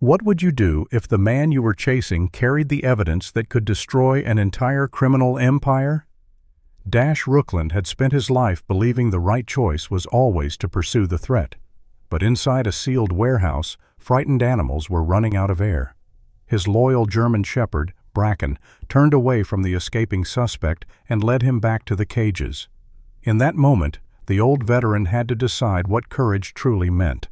What would you do if the man you were chasing carried the evidence that could destroy an entire criminal empire? Dash Rookland had spent his life believing the right choice was always to pursue the threat. But inside a sealed warehouse, frightened animals were running out of air. His loyal German shepherd, Bracken, turned away from the escaping suspect and led him back to the cages. In that moment, the old veteran had to decide what courage truly meant.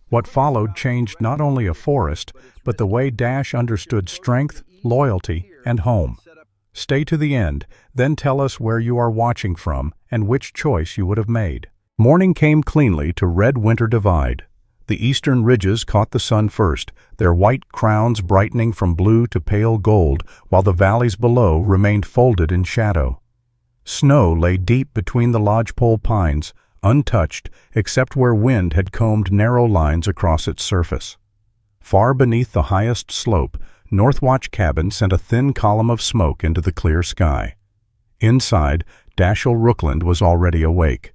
What followed changed not only a forest, but the way Dash understood strength, loyalty, and home. Stay to the end, then tell us where you are watching from and which choice you would have made. Morning came cleanly to Red Winter Divide. The eastern ridges caught the sun first, their white crowns brightening from blue to pale gold, while the valleys below remained folded in shadow. Snow lay deep between the lodgepole pines, untouched except where wind had combed narrow lines across its surface. Far beneath the highest slope, Northwatch Cabin sent a thin column of smoke into the clear sky. Inside, Dashiell Rookland was already awake.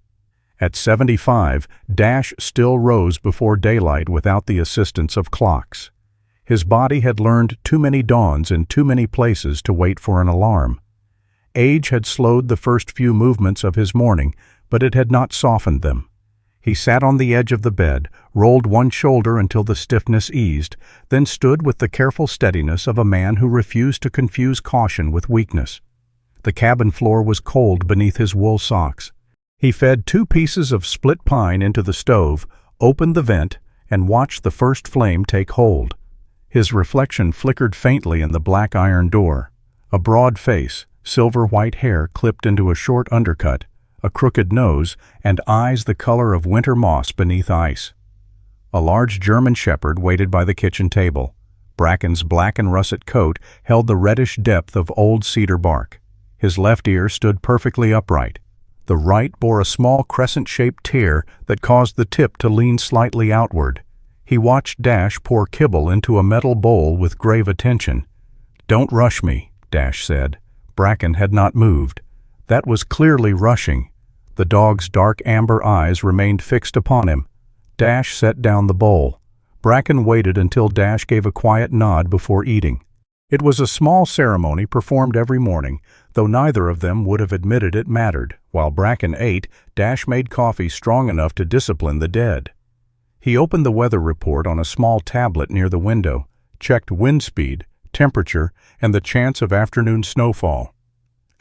At 75, Dash still rose before daylight without the assistance of clocks. His body had learned too many dawns in too many places to wait for an alarm. Age had slowed the first few movements of his morning, but it had not softened them. He sat on the edge of the bed, rolled one shoulder until the stiffness eased, then stood with the careful steadiness of a man who refused to confuse caution with weakness. The cabin floor was cold beneath his wool socks. He fed 2 pieces of split pine into the stove, opened the vent, and watched the first flame take hold. His reflection flickered faintly in the black iron door. A broad face, silver-white hair clipped into a short undercut, a crooked nose, and eyes the color of winter moss beneath ice. A large German shepherd waited by the kitchen table. Bracken's black and russet coat held the reddish depth of old cedar bark. His left ear stood perfectly upright. The right bore a small crescent-shaped tear that caused the tip to lean slightly outward. He watched Dash pour kibble into a metal bowl with grave attention. "Don't rush me," Dash said. Bracken had not moved. That was clearly rushing. The dog's dark amber eyes remained fixed upon him. Dash set down the bowl. Bracken waited until Dash gave a quiet nod before eating. It was a small ceremony performed every morning, though neither of them would have admitted it mattered. While Bracken ate, Dash made coffee strong enough to discipline the dead. He opened the weather report on a small tablet near the window, checked wind speed, temperature, and the chance of afternoon snowfall.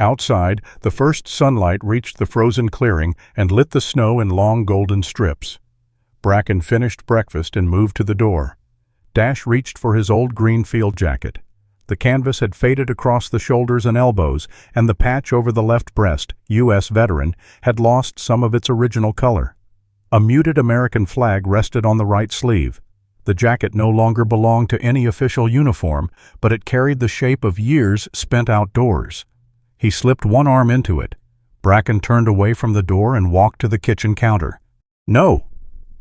Outside, the first sunlight reached the frozen clearing and lit the snow in long golden strips. Bracken finished breakfast and moved to the door. Dash reached for his old green field jacket. The canvas had faded across the shoulders and elbows, and the patch over the left breast, U.S. Veteran, had lost some of its original color. A muted American flag rested on the right sleeve. The jacket no longer belonged to any official uniform, but it carried the shape of years spent outdoors. He slipped one arm into it. Bracken turned away from the door and walked to the kitchen counter. "No!"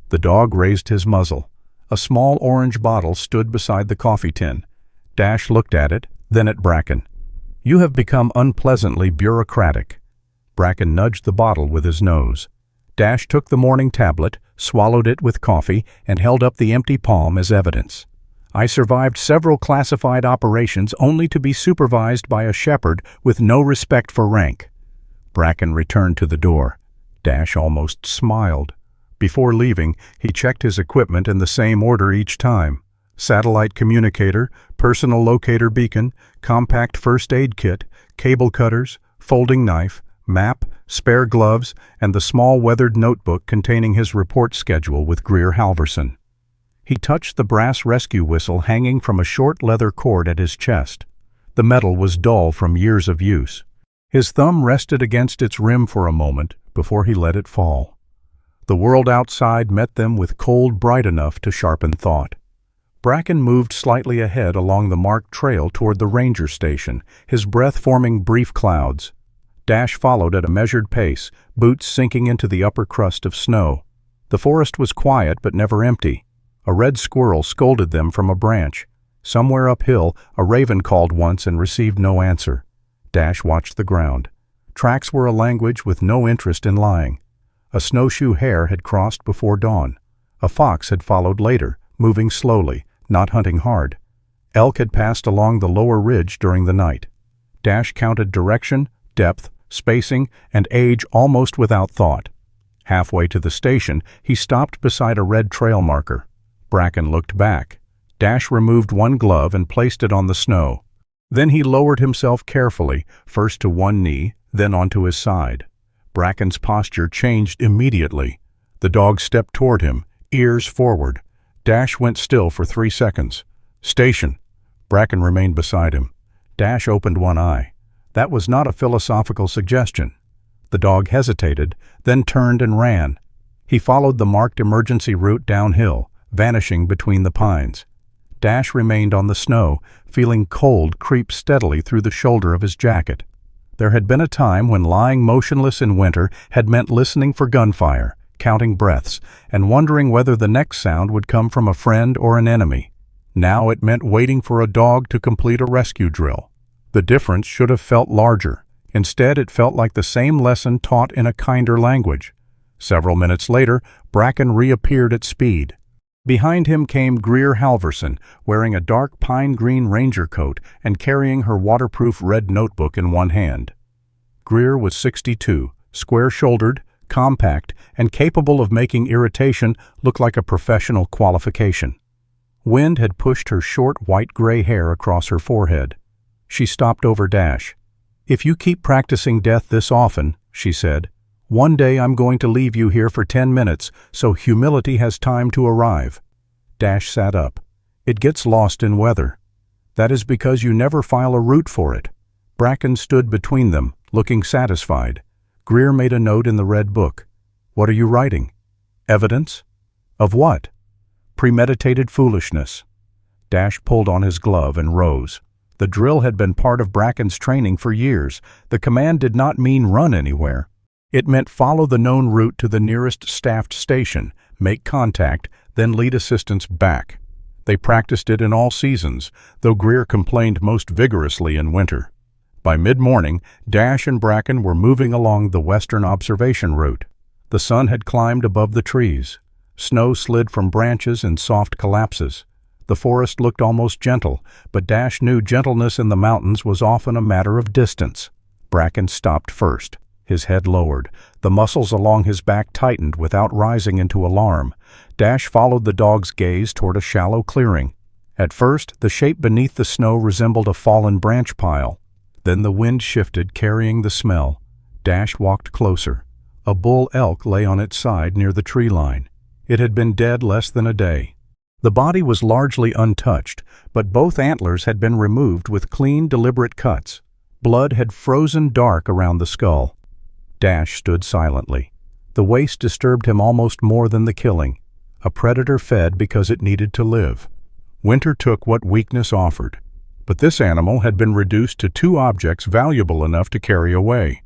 The dog raised his muzzle. A small orange bottle stood beside the coffee tin. Dash looked at it, then at Bracken. "You have become unpleasantly bureaucratic." Bracken nudged the bottle with his nose. Dash took the morning tablet, swallowed it with coffee, and held up the empty palm as evidence. "I survived several classified operations only to be supervised by a shepherd with no respect for rank." Bracken returned to the door. Dash almost smiled. Before leaving, he checked his equipment in the same order each time. Satellite communicator, personal locator beacon, compact first aid kit, cable cutters, folding knife, map, spare gloves, and the small weathered notebook containing his report schedule with Greer Halverson. He touched the brass rescue whistle hanging from a short leather cord at his chest. The metal was dull from years of use. His thumb rested against its rim for a moment before he let it fall. The world outside met them with cold bright enough to sharpen thought. Bracken moved slightly ahead along the marked trail toward the ranger station, his breath forming brief clouds. Dash followed at a measured pace, boots sinking into the upper crust of snow. The forest was quiet but never empty. A red squirrel scolded them from a branch. Somewhere uphill, a raven called once and received no answer. Dash watched the ground. Tracks were a language with no interest in lying. A snowshoe hare had crossed before dawn. A fox had followed later, moving slowly, not hunting hard. Elk had passed along the lower ridge during the night. Dash counted direction, depth, spacing, and age almost without thought. Halfway to the station, he stopped beside a red trail marker. Bracken looked back. Dash removed one glove and placed it on the snow. Then he lowered himself carefully, first to one knee, then onto his side. Bracken's posture changed immediately. The dog stepped toward him, ears forward. Dash went still for 3 seconds. "Station." Bracken remained beside him. Dash opened one eye. That was not a philosophical suggestion. The dog hesitated, then turned and ran. He followed the marked emergency route downhill, vanishing between the pines. Dash remained on the snow, feeling cold creep steadily through the shoulder of his jacket. There had been a time when lying motionless in winter had meant listening for gunfire, counting breaths, and wondering whether the next sound would come from a friend or an enemy. Now it meant waiting for a dog to complete a rescue drill. The difference should have felt larger. Instead, it felt like the same lesson taught in a kinder language. Several minutes later, Bracken reappeared at speed. Behind him came Greer Halverson, wearing a dark pine green ranger coat and carrying her waterproof red notebook in one hand. Greer was 62, square-shouldered, compact, and capable of making irritation look like a professional qualification. Wind had pushed her short white-gray hair across her forehead. She stopped over Dash. "If you keep practicing death this often," she said, "one day I'm going to leave you here for 10 minutes so humility has time to arrive." Dash sat up. "It gets lost in weather." "That is because you never file a route for it." Bracken stood between them, looking satisfied. Greer made a note in the red book. "What are you writing?" "Evidence." "Of what?" "Premeditated foolishness." Dash pulled on his glove and rose. The drill had been part of Bracken's training for years. The command did not mean run anywhere. It meant follow the known route to the nearest staffed station, make contact, then lead assistance back. They practiced it in all seasons, though Greer complained most vigorously in winter. By mid-morning, Dash and Bracken were moving along the western observation route. The sun had climbed above the trees. Snow slid from branches in soft collapses. The forest looked almost gentle, but Dash knew gentleness in the mountains was often a matter of distance. Bracken stopped first, his head lowered. The muscles along his back tightened without rising into alarm. Dash followed the dog's gaze toward a shallow clearing. At first, the shape beneath the snow resembled a fallen branch pile. Then the wind shifted, carrying the smell. Dash walked closer. A bull elk lay on its side near the tree line. It had been dead less than a day. The body was largely untouched, but both antlers had been removed with clean, deliberate cuts. Blood had frozen dark around the skull. Dash stood silently. The waste disturbed him almost more than the killing. A predator fed because it needed to live. Winter took what weakness offered. But this animal had been reduced to 2 objects valuable enough to carry away.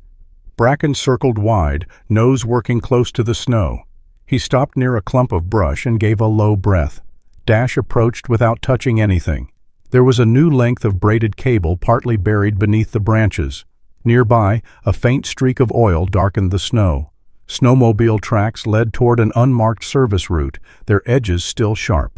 Bracken circled wide, nose working close to the snow. He stopped near a clump of brush and gave a low breath. Dash approached without touching anything. There was a new length of braided cable partly buried beneath the branches. Nearby, a faint streak of oil darkened the snow. Snowmobile tracks led toward an unmarked service route, their edges still sharp.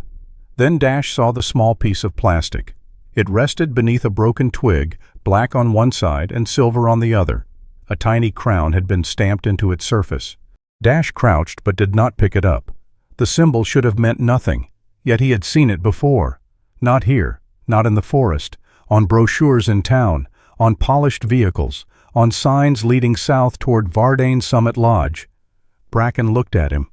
Then Dash saw the small piece of plastic. It rested beneath a broken twig, black on one side and silver on the other. A tiny crown had been stamped into its surface. Dash crouched but did not pick it up. The symbol should have meant nothing. Yet he had seen it before. Not here, not in the forest, on brochures in town, on polished vehicles, on signs leading south toward Vardane Summit Lodge. Bracken looked at him.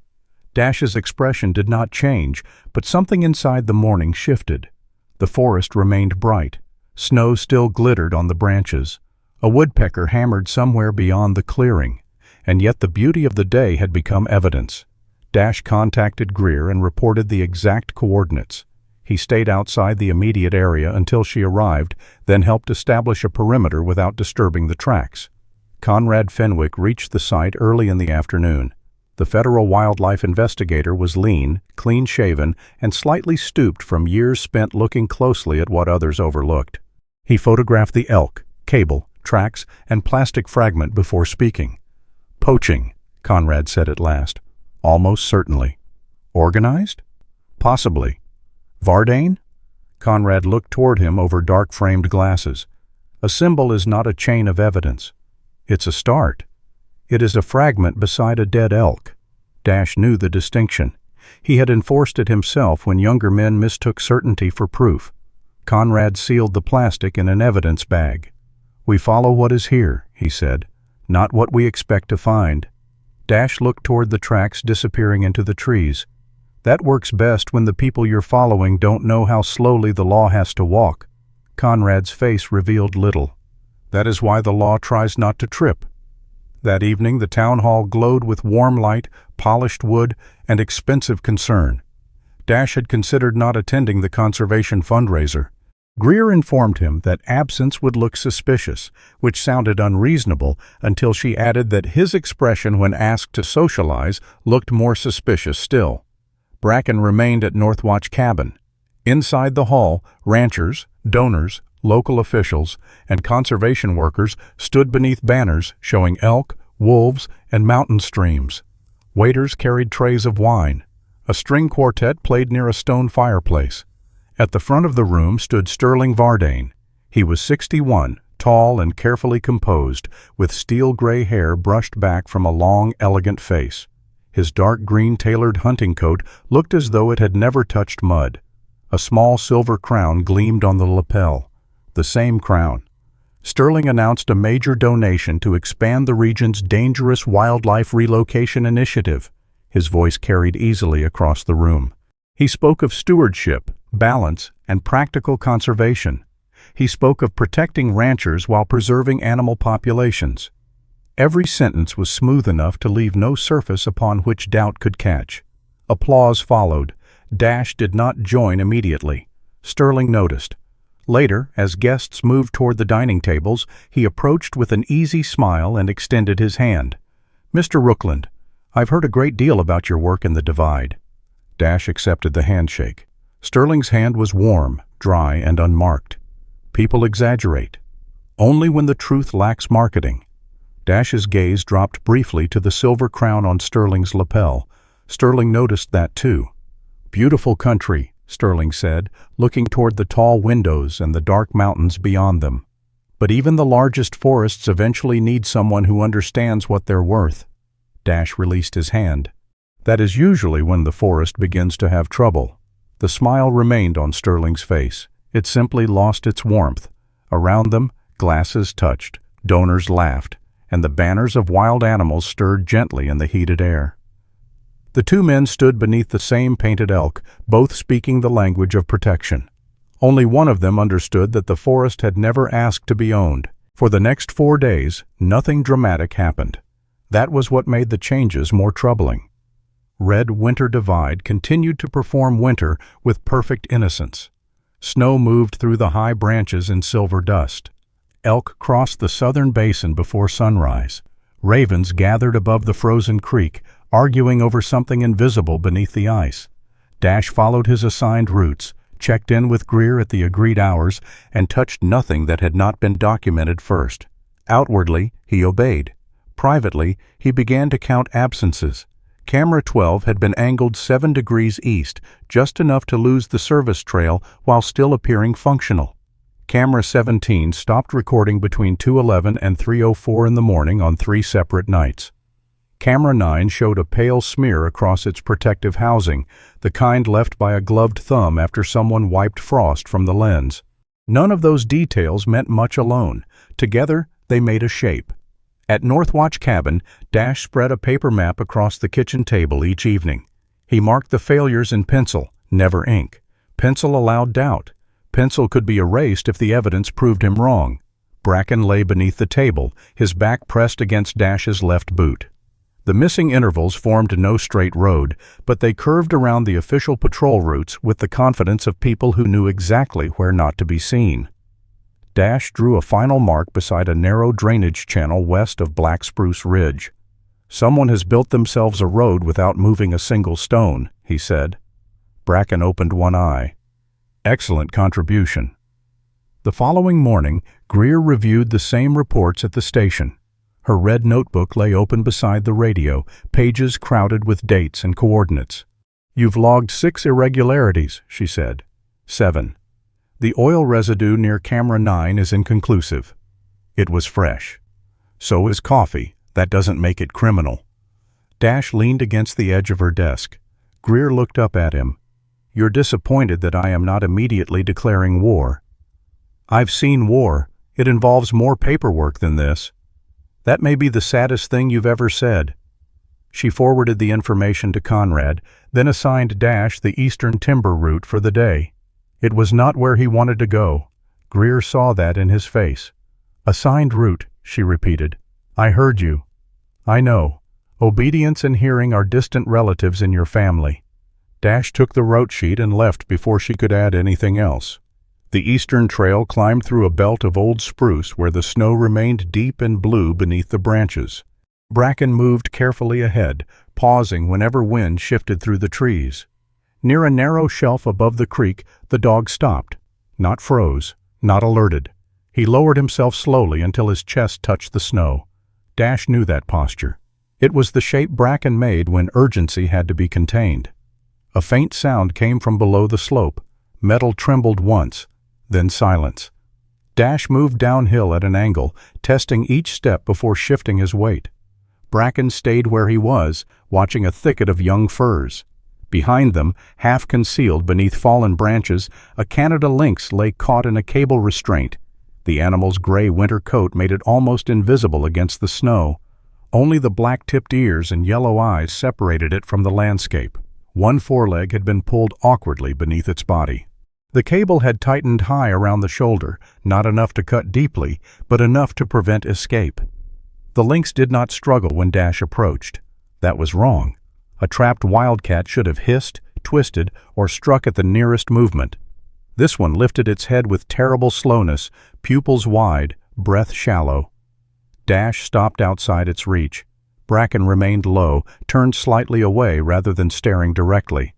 Dash's expression did not change, but something inside the morning shifted. The forest remained bright. Snow still glittered on the branches. A woodpecker hammered somewhere beyond the clearing, and yet the beauty of the day had become evidence. Dash contacted Greer and reported the exact coordinates. He stayed outside the immediate area until she arrived, then helped establish a perimeter without disturbing the tracks. Conrad Fenwick reached the site early in the afternoon. The federal wildlife investigator was lean, clean-shaven, and slightly stooped from years spent looking closely at what others overlooked. He photographed the elk, cable, tracks, and plastic fragment before speaking. "Poaching," Conrad said at last. "Almost certainly." "Organized?" "Possibly." "Vardane?" Conrad looked toward him over dark-framed glasses. A symbol is not a chain of evidence. It's a start. It is a fragment beside a dead elk. Dash knew the distinction. He had enforced it himself when younger men mistook certainty for proof. Conrad sealed the plastic in an evidence bag. "We follow what is here," he said, "not what we expect to find." Dash looked toward the tracks disappearing into the trees. "That works best when the people you're following don't know how slowly the law has to walk." Conrad's face revealed little. "That is why the law tries not to trip." That evening the town hall glowed with warm light, polished wood, and expensive concern. Dash had considered not attending the conservation fundraiser. Greer informed him that absence would look suspicious, which sounded unreasonable until she added that his expression when asked to socialize looked more suspicious still. Bracken remained at Northwatch Cabin. Inside the hall, ranchers, donors, local officials, and conservation workers stood beneath banners showing elk, wolves, and mountain streams. Waiters carried trays of wine. A string quartet played near a stone fireplace. At the front of the room stood Sterling Vardane. He was 61, tall and carefully composed, with steel-gray hair brushed back from a long, elegant face. His dark green tailored hunting coat looked as though it had never touched mud. A small silver crown gleamed on the lapel. The same crown. Sterling announced a major donation to expand the region's dangerous wildlife relocation initiative. His voice carried easily across the room. He spoke of stewardship, balance, and practical conservation. He spoke of protecting ranchers while preserving animal populations. Every sentence was smooth enough to leave no surface upon which doubt could catch. Applause followed. Dash did not join immediately. Sterling noticed. Later, as guests moved toward the dining tables, he approached with an easy smile and extended his hand. "Mr. Rookland, I've heard a great deal about your work in the Divide." Dash accepted the handshake. Sterling's hand was warm, dry, and unmarked. People exaggerate. Only when the truth lacks marketing. Dash's gaze dropped briefly to the silver crown on Sterling's lapel. Sterling noticed that too. "Beautiful country," Sterling said, looking toward the tall windows and the dark mountains beyond them. "But even the largest forests eventually need someone who understands what they're worth." Dash released his hand. "That is usually when the forest begins to have trouble." The smile remained on Sterling's face. It simply lost its warmth. Around them, glasses touched, donors laughed, and the banners of wild animals stirred gently in the heated air. The two men stood beneath the same painted elk, both speaking the language of protection. Only one of them understood that the forest had never asked to be owned. For the next 4 days, nothing dramatic happened. That was what made the changes more troubling. Red Winter Divide continued to perform winter with perfect innocence. Snow moved through the high branches in silver dust. Elk crossed the southern basin before sunrise. Ravens gathered above the frozen creek, arguing over something invisible beneath the ice. Dash followed his assigned routes, checked in with Greer at the agreed hours, and touched nothing that had not been documented first. Outwardly, he obeyed. Privately, he began to count absences. Camera 12 had been angled 7 degrees east, just enough to lose the service trail while still appearing functional. Camera 17 stopped recording between 2:11 and 3:04 in the morning on 3 separate nights. Camera 9 showed a pale smear across its protective housing, the kind left by a gloved thumb after someone wiped frost from the lens. None of those details meant much alone. Together, they made a shape. At Northwatch Cabin, Dash spread a paper map across the kitchen table each evening. He marked the failures in pencil, never ink. Pencil allowed doubt. Pencil could be erased if the evidence proved him wrong. Bracken lay beneath the table, his back pressed against Dash's left boot. The missing intervals formed no straight road, but they curved around the official patrol routes with the confidence of people who knew exactly where not to be seen. Dash drew a final mark beside a narrow drainage channel west of Black Spruce Ridge. "Someone has built themselves a road without moving a single stone," he said. Bracken opened one eye. "Excellent contribution." The following morning, Greer reviewed the same reports at the station. Her red notebook lay open beside the radio, pages crowded with dates and coordinates. "You've logged 6 irregularities," she said. 7. The oil residue near camera 9 is inconclusive. It was fresh. So is coffee. That doesn't make it criminal. Dash leaned against the edge of her desk. Greer looked up at him. You're disappointed that I am not immediately declaring war. I've seen war. It involves more paperwork than this. That may be the saddest thing you've ever said. She forwarded the information to Conrad, then assigned Dash the Eastern Timber route for the day. It was not where he wanted to go. Greer saw that in his face. Assigned route, she repeated. I heard you. I know. Obedience and hearing are distant relatives in your family. Dash took the route sheet and left before she could add anything else. The eastern trail climbed through a belt of old spruce where the snow remained deep and blue beneath the branches. Bracken moved carefully ahead, pausing whenever wind shifted through the trees. Near a narrow shelf above the creek, the dog stopped. Not froze, not alerted. He lowered himself slowly until his chest touched the snow. Dash knew that posture. It was the shape Bracken made when urgency had to be contained. A faint sound came from below the slope. Metal trembled once, then silence. Dash moved downhill at an angle, testing each step before shifting his weight. Bracken stayed where he was, watching a thicket of young firs. Behind them, half concealed beneath fallen branches, a Canada lynx lay caught in a cable restraint. The animal's gray winter coat made it almost invisible against the snow. Only the black-tipped ears and yellow eyes separated it from the landscape. One foreleg had been pulled awkwardly beneath its body. The cable had tightened high around the shoulder, not enough to cut deeply, but enough to prevent escape. The lynx did not struggle when Dash approached. That was wrong. A trapped wildcat should have hissed, twisted, or struck at the nearest movement. This one lifted its head with terrible slowness, pupils wide, breath shallow. Dash stopped outside its reach. Bracken remained low, turned slightly away rather than staring directly.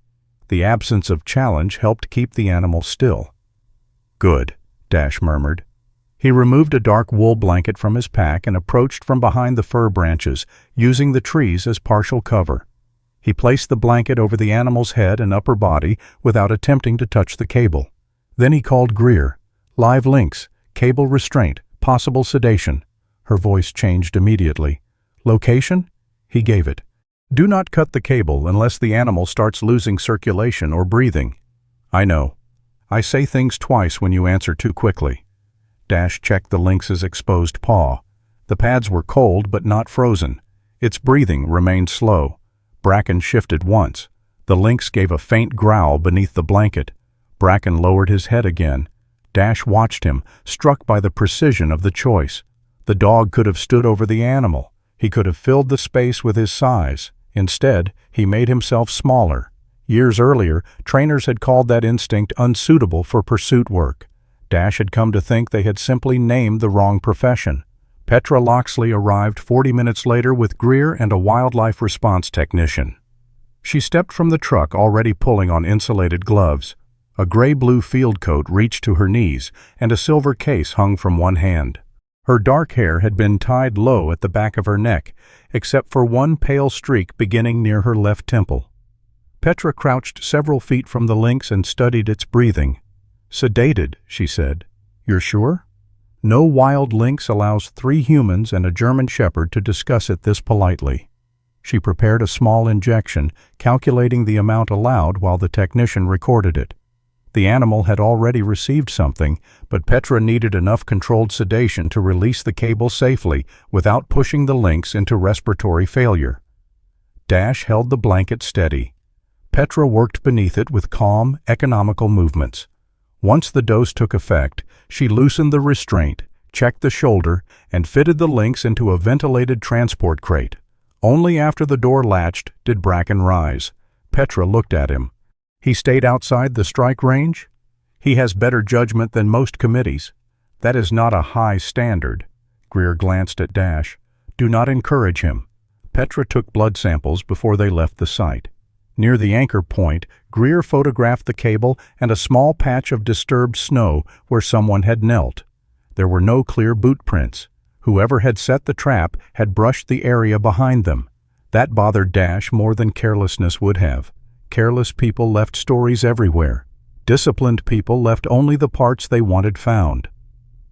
The absence of challenge helped keep the animal still. Good, Dash murmured. He removed a dark wool blanket from his pack and approached from behind the fir branches, using the trees as partial cover. He placed the blanket over the animal's head and upper body without attempting to touch the cable. Then he called Greer. Live lynx, cable restraint, possible sedation. Her voice changed immediately. Location? He gave it. Do not cut the cable unless the animal starts losing circulation or breathing. I know. I say things twice when you answer too quickly. Dash checked the lynx's exposed paw. The pads were cold but not frozen. Its breathing remained slow. Bracken shifted once. The lynx gave a faint growl beneath the blanket. Bracken lowered his head again. Dash watched him, struck by the precision of the choice. The dog could have stood over the animal. He could have filled the space with his size. Instead, he made himself smaller. Years earlier, trainers had called that instinct unsuitable for pursuit work. Dash had come to think they had simply named the wrong profession. Petra Loxley arrived 40 minutes later with Greer and a wildlife response technician. She stepped from the truck already pulling on insulated gloves. A gray-blue field coat reached to her knees, and a silver case hung from one hand. Her dark hair had been tied low at the back of her neck, except for one pale streak beginning near her left temple. Petra crouched several feet from the lynx and studied its breathing. Sedated, she said. You're sure? No wild lynx allows 3 humans and a German shepherd to discuss it this politely. She prepared a small injection, calculating the amount allowed while the technician recorded it. The animal had already received something, but Petra needed enough controlled sedation to release the cable safely without pushing the lynx into respiratory failure. Dash held the blanket steady. Petra worked beneath it with calm, economical movements. Once the dose took effect, she loosened the restraint, checked the shoulder, and fitted the lynx into a ventilated transport crate. Only after the door latched did Bracken rise. Petra looked at him. He stayed outside the strike range? He has better judgment than most committees. That is not a high standard. Greer glanced at Dash. Do not encourage him. Petra took blood samples before they left the site. Near the anchor point, Greer photographed the cable and a small patch of disturbed snow where someone had knelt. There were no clear boot prints. Whoever had set the trap had brushed the area behind them. That bothered Dash more than carelessness would have. Careless people left stories everywhere. Disciplined people left only the parts they wanted found.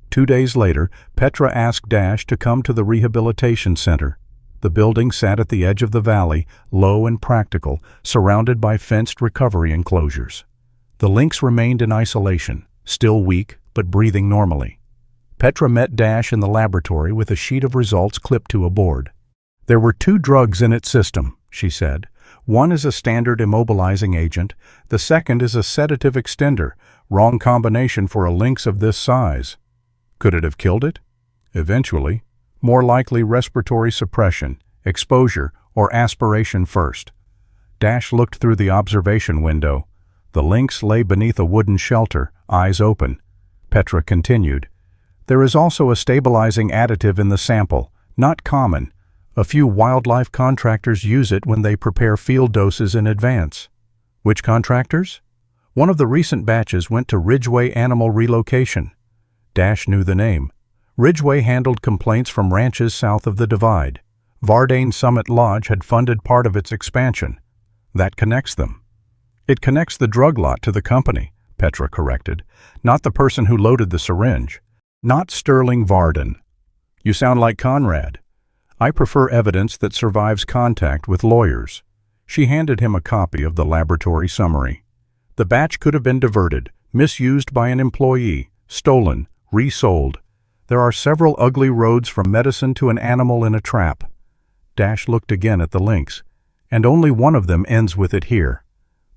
2 days later, Petra asked Dash to come to the rehabilitation center. The building sat at the edge of the valley, low and practical, surrounded by fenced recovery enclosures. The Lynx remained in isolation, still weak but breathing normally. Petra met Dash in the laboratory with a sheet of results clipped to a board. "There were 2 drugs in its system," she said. "One is a standard immobilizing agent. The second is a sedative extender, wrong combination for a lynx of this size." "Could it have killed it?" "Eventually. More likely respiratory suppression, exposure, or aspiration first." Dash looked through the observation window. The lynx lay beneath a wooden shelter, eyes open. Petra continued. "There is also a stabilizing additive in the sample, not common. A few wildlife contractors use it when they prepare field doses in advance." "Which contractors?" "One of the recent batches went to Ridgeway Animal Relocation." Dash knew the name. Ridgeway handled complaints from ranches south of the Divide. Vardane Summit Lodge had funded part of its expansion. That connects them. "It connects the drug lot to the company," Petra corrected, "not the person who loaded the syringe. Not Sterling Varden." "You sound like Conrad." "I prefer evidence that survives contact with lawyers." She handed him a copy of the laboratory summary. "The batch could have been diverted, misused by an employee, stolen, resold. There are several ugly roads from medicine to an animal in a trap." Dash looked again at the lynx. "And only one of them ends with it here."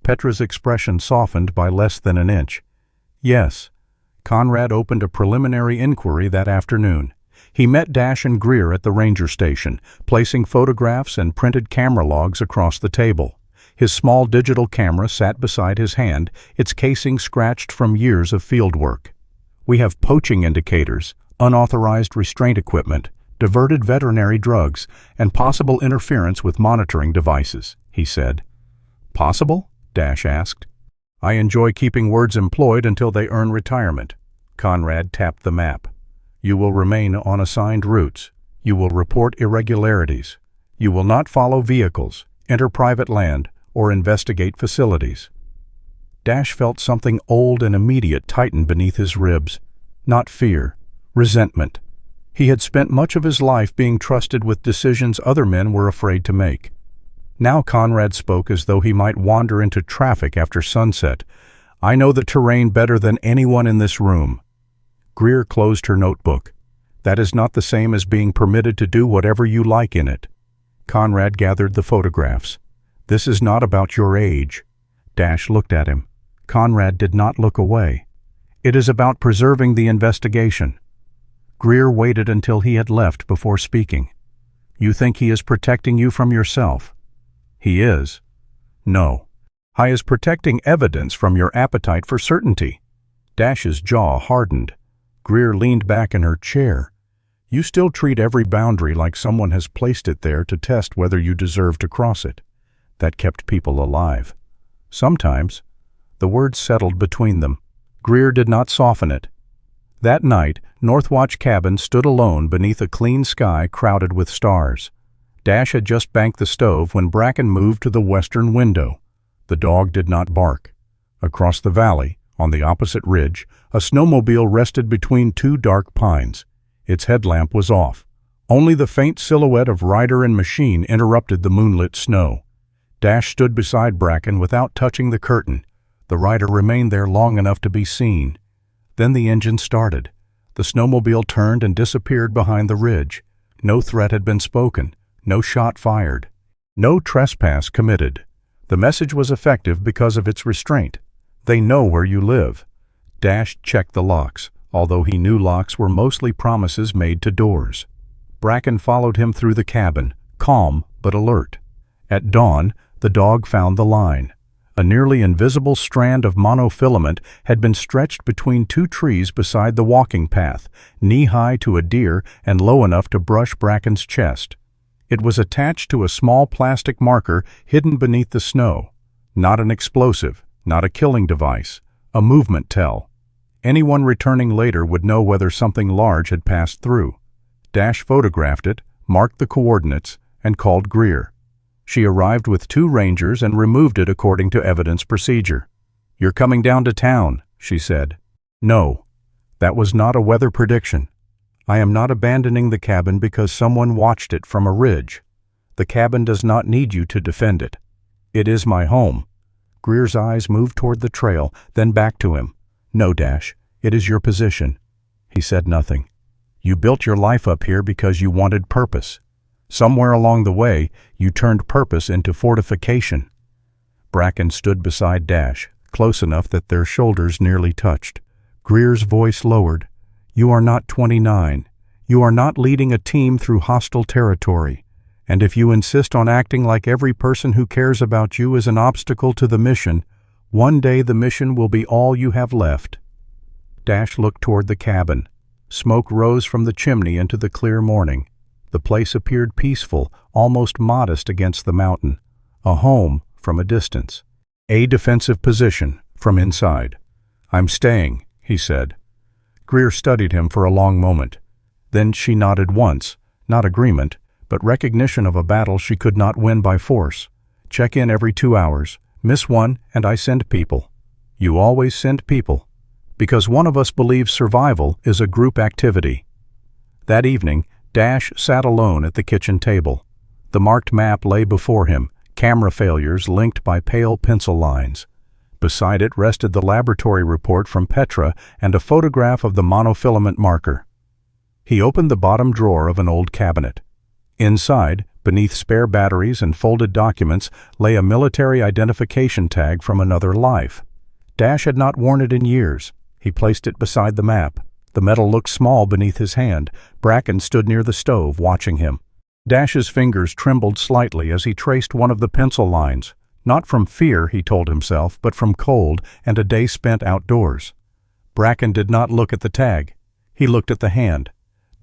Petra's expression softened by less than an inch. "Yes." Conrad opened a preliminary inquiry that afternoon. He met Dash and Greer at the ranger station, placing photographs and printed camera logs across the table. His small digital camera sat beside his hand, its casing scratched from years of field work. "We have poaching indicators, unauthorized restraint equipment, diverted veterinary drugs, and possible interference with monitoring devices," he said. "Possible?" Dash asked. "I enjoy keeping words employed until they earn retirement." Conrad tapped the map. "You will remain on assigned routes. You will report irregularities. You will not follow vehicles, enter private land, or investigate facilities." Dash felt something old and immediate tighten beneath his ribs. Not fear. Resentment. He had spent much of his life being trusted with decisions other men were afraid to make. Now Conrad spoke as though he might wander into traffic after sunset. "I know the terrain better than anyone in this room." Greer closed her notebook. "That is not the same as being permitted to do whatever you like in it." Conrad gathered the photographs. "This is not about your age." Dash looked at him. Conrad did not look away. "It is about preserving the investigation." Greer waited until he had left before speaking. "You think he is protecting you from yourself?" "He is." "No. He is protecting evidence from your appetite for certainty." Dash's jaw hardened. Greer leaned back in her chair. "You still treat every boundary like someone has placed it there to test whether you deserve to cross it. That kept people alive." "Sometimes." The words settled between them. Greer did not soften it. That night, Northwatch Cabin stood alone beneath a clean sky crowded with stars. Dash had just banked the stove when Bracken moved to the western window. The dog did not bark. Across the valley, on the opposite ridge, a snowmobile rested between 2 dark pines. Its headlamp was off. Only the faint silhouette of rider and machine interrupted the moonlit snow. Dash stood beside Bracken without touching the curtain. The rider remained there long enough to be seen. Then the engine started. The snowmobile turned and disappeared behind the ridge. No threat had been spoken. No shot fired. No trespass committed. The message was effective because of its restraint. They know where you live. Dash checked the locks, although he knew locks were mostly promises made to doors. Bracken followed him through the cabin, calm but alert. At dawn, the dog found the line. A nearly invisible strand of monofilament had been stretched between 2 trees beside the walking path, knee-high to a deer and low enough to brush Bracken's chest. It was attached to a small plastic marker hidden beneath the snow. Not an explosive, not a killing device, a movement tell. Anyone returning later would know whether something large had passed through. Dash photographed it, marked the coordinates, and called Greer. She arrived with 2 rangers and removed it according to evidence procedure. "You're coming down to town," she said. "No, that was not a weather prediction. I am not abandoning the cabin because someone watched it from a ridge. The cabin does not need you to defend it. It is my home." Greer's eyes moved toward the trail, then back to him. "No, Dash, it is your position." He said nothing. "You built your life up here because you wanted purpose. Somewhere along the way, you turned purpose into fortification." Bracken stood beside Dash, close enough that their shoulders nearly touched. Greer's voice lowered. "You are not 29. You are not leading a team through hostile territory. And if you insist on acting like every person who cares about you is an obstacle to the mission, one day the mission will be all you have left." Dash looked toward the cabin. Smoke rose from the chimney into the clear morning. The place appeared peaceful, almost modest against the mountain. A home from a distance. A defensive position from inside. "I'm staying," he said. Greer studied him for a long moment. Then she nodded once, not agreement, but recognition of a battle she could not win by force. "Check in every 2 hours. Miss one, and I send people." "You always send people." "Because one of us believes survival is a group activity." That evening, Dash sat alone at the kitchen table. The marked map lay before him, camera failures linked by pale pencil lines. Beside it rested the laboratory report from Petra and a photograph of the monofilament marker. He opened the bottom drawer of an old cabinet. Inside, beneath spare batteries and folded documents, lay a military identification tag from another life. Dash had not worn it in years. He placed it beside the map. The metal looked small beneath his hand. Bracken stood near the stove, watching him. Dash's fingers trembled slightly as he traced one of the pencil lines. Not from fear, he told himself, but from cold and a day spent outdoors. Bracken did not look at the tag. He looked at the hand.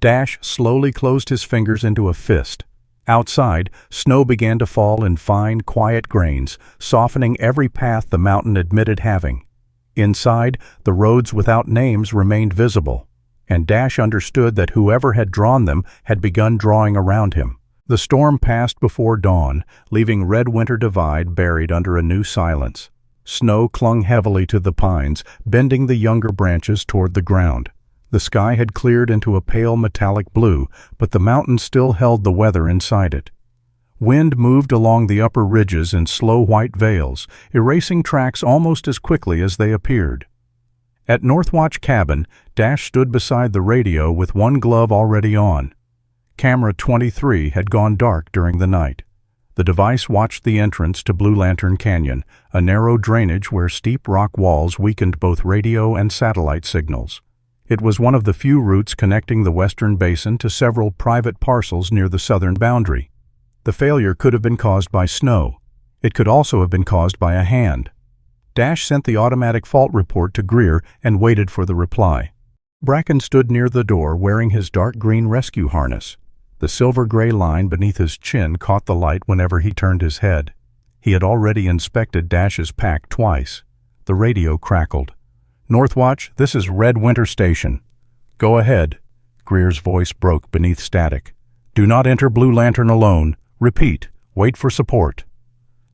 Dash slowly closed his fingers into a fist. Outside, snow began to fall in fine, quiet grains, softening every path the mountain admitted having. Inside, the roads without names remained visible, and Dash understood that whoever had drawn them had begun drawing around him. The storm passed before dawn, leaving Red Winter Divide buried under a new silence. Snow clung heavily to the pines, bending the younger branches toward the ground. The sky had cleared into a pale metallic blue, but the mountain still held the weather inside it. Wind moved along the upper ridges in slow white veils, erasing tracks almost as quickly as they appeared. At Northwatch Cabin, Dash stood beside the radio with one glove already on. Camera 23 had gone dark during the night. The device watched the entrance to Blue Lantern Canyon, a narrow drainage where steep rock walls weakened both radio and satellite signals. It was one of the few routes connecting the western basin to several private parcels near the southern boundary. The failure could have been caused by snow. It could also have been caused by a hand. Dash sent the automatic fault report to Greer and waited for the reply. Bracken stood near the door wearing his dark green rescue harness. The silver-gray line beneath his chin caught the light whenever he turned his head. He had already inspected Dash's pack twice. The radio crackled. "Northwatch, this is Red Winter Station." "Go ahead." Greer's voice broke beneath static. "Do not enter Blue Lantern alone. Repeat, wait for support."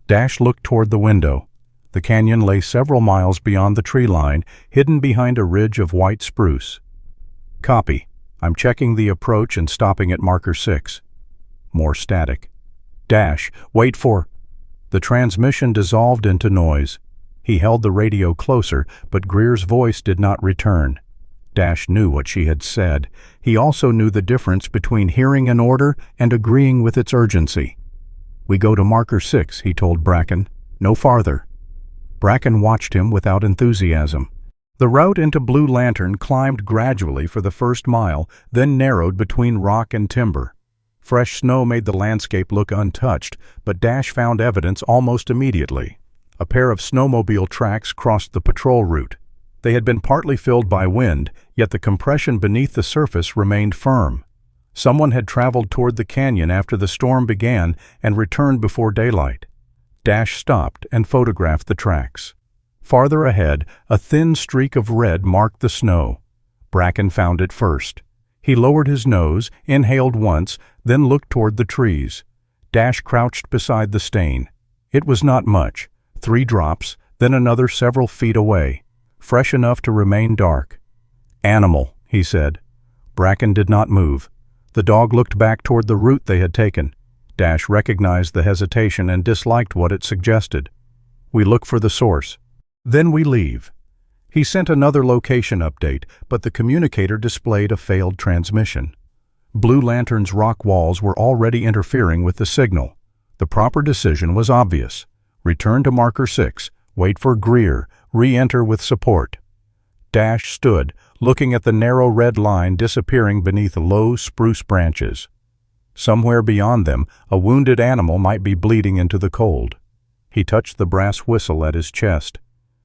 Dash looked toward the window. The canyon lay several miles beyond the tree line, hidden behind a ridge of white spruce. "Copy. I'm checking the approach and stopping at marker 6. More static. "Dash, wait for—" The transmission dissolved into noise. He held the radio closer, but Greer's voice did not return. Dash knew what she had said. He also knew the difference between hearing an order and agreeing with its urgency. "We go to marker 6, he told Bracken. "No farther." Bracken watched him without enthusiasm. The route into Blue Lantern climbed gradually for the first mile, then narrowed between rock and timber. Fresh snow made the landscape look untouched, but Dash found evidence almost immediately. A pair of snowmobile tracks crossed the patrol route. They had been partly filled by wind, yet the compression beneath the surface remained firm. Someone had traveled toward the canyon after the storm began and returned before daylight. Dash stopped and photographed the tracks. Farther ahead, a thin streak of red marked the snow. Bracken found it first. He lowered his nose, inhaled once, then looked toward the trees. Dash crouched beside the stain. It was not much, 3 drops, Then another several feet away, fresh enough to remain dark. "Animal," he said. Bracken did not move. The dog looked back toward the route they had taken. Dash recognized the hesitation and disliked what it suggested. "We look for the source. Then we leave." He sent another location update, but the communicator displayed a failed transmission. Blue Lantern's rock walls were already interfering with the signal. The proper decision was obvious. Return to Marker 6, wait for Greer, re-enter with support. Dash stood, looking at the narrow red line disappearing beneath low spruce branches. Somewhere beyond them, a wounded animal might be bleeding into the cold. He touched the brass whistle at his chest.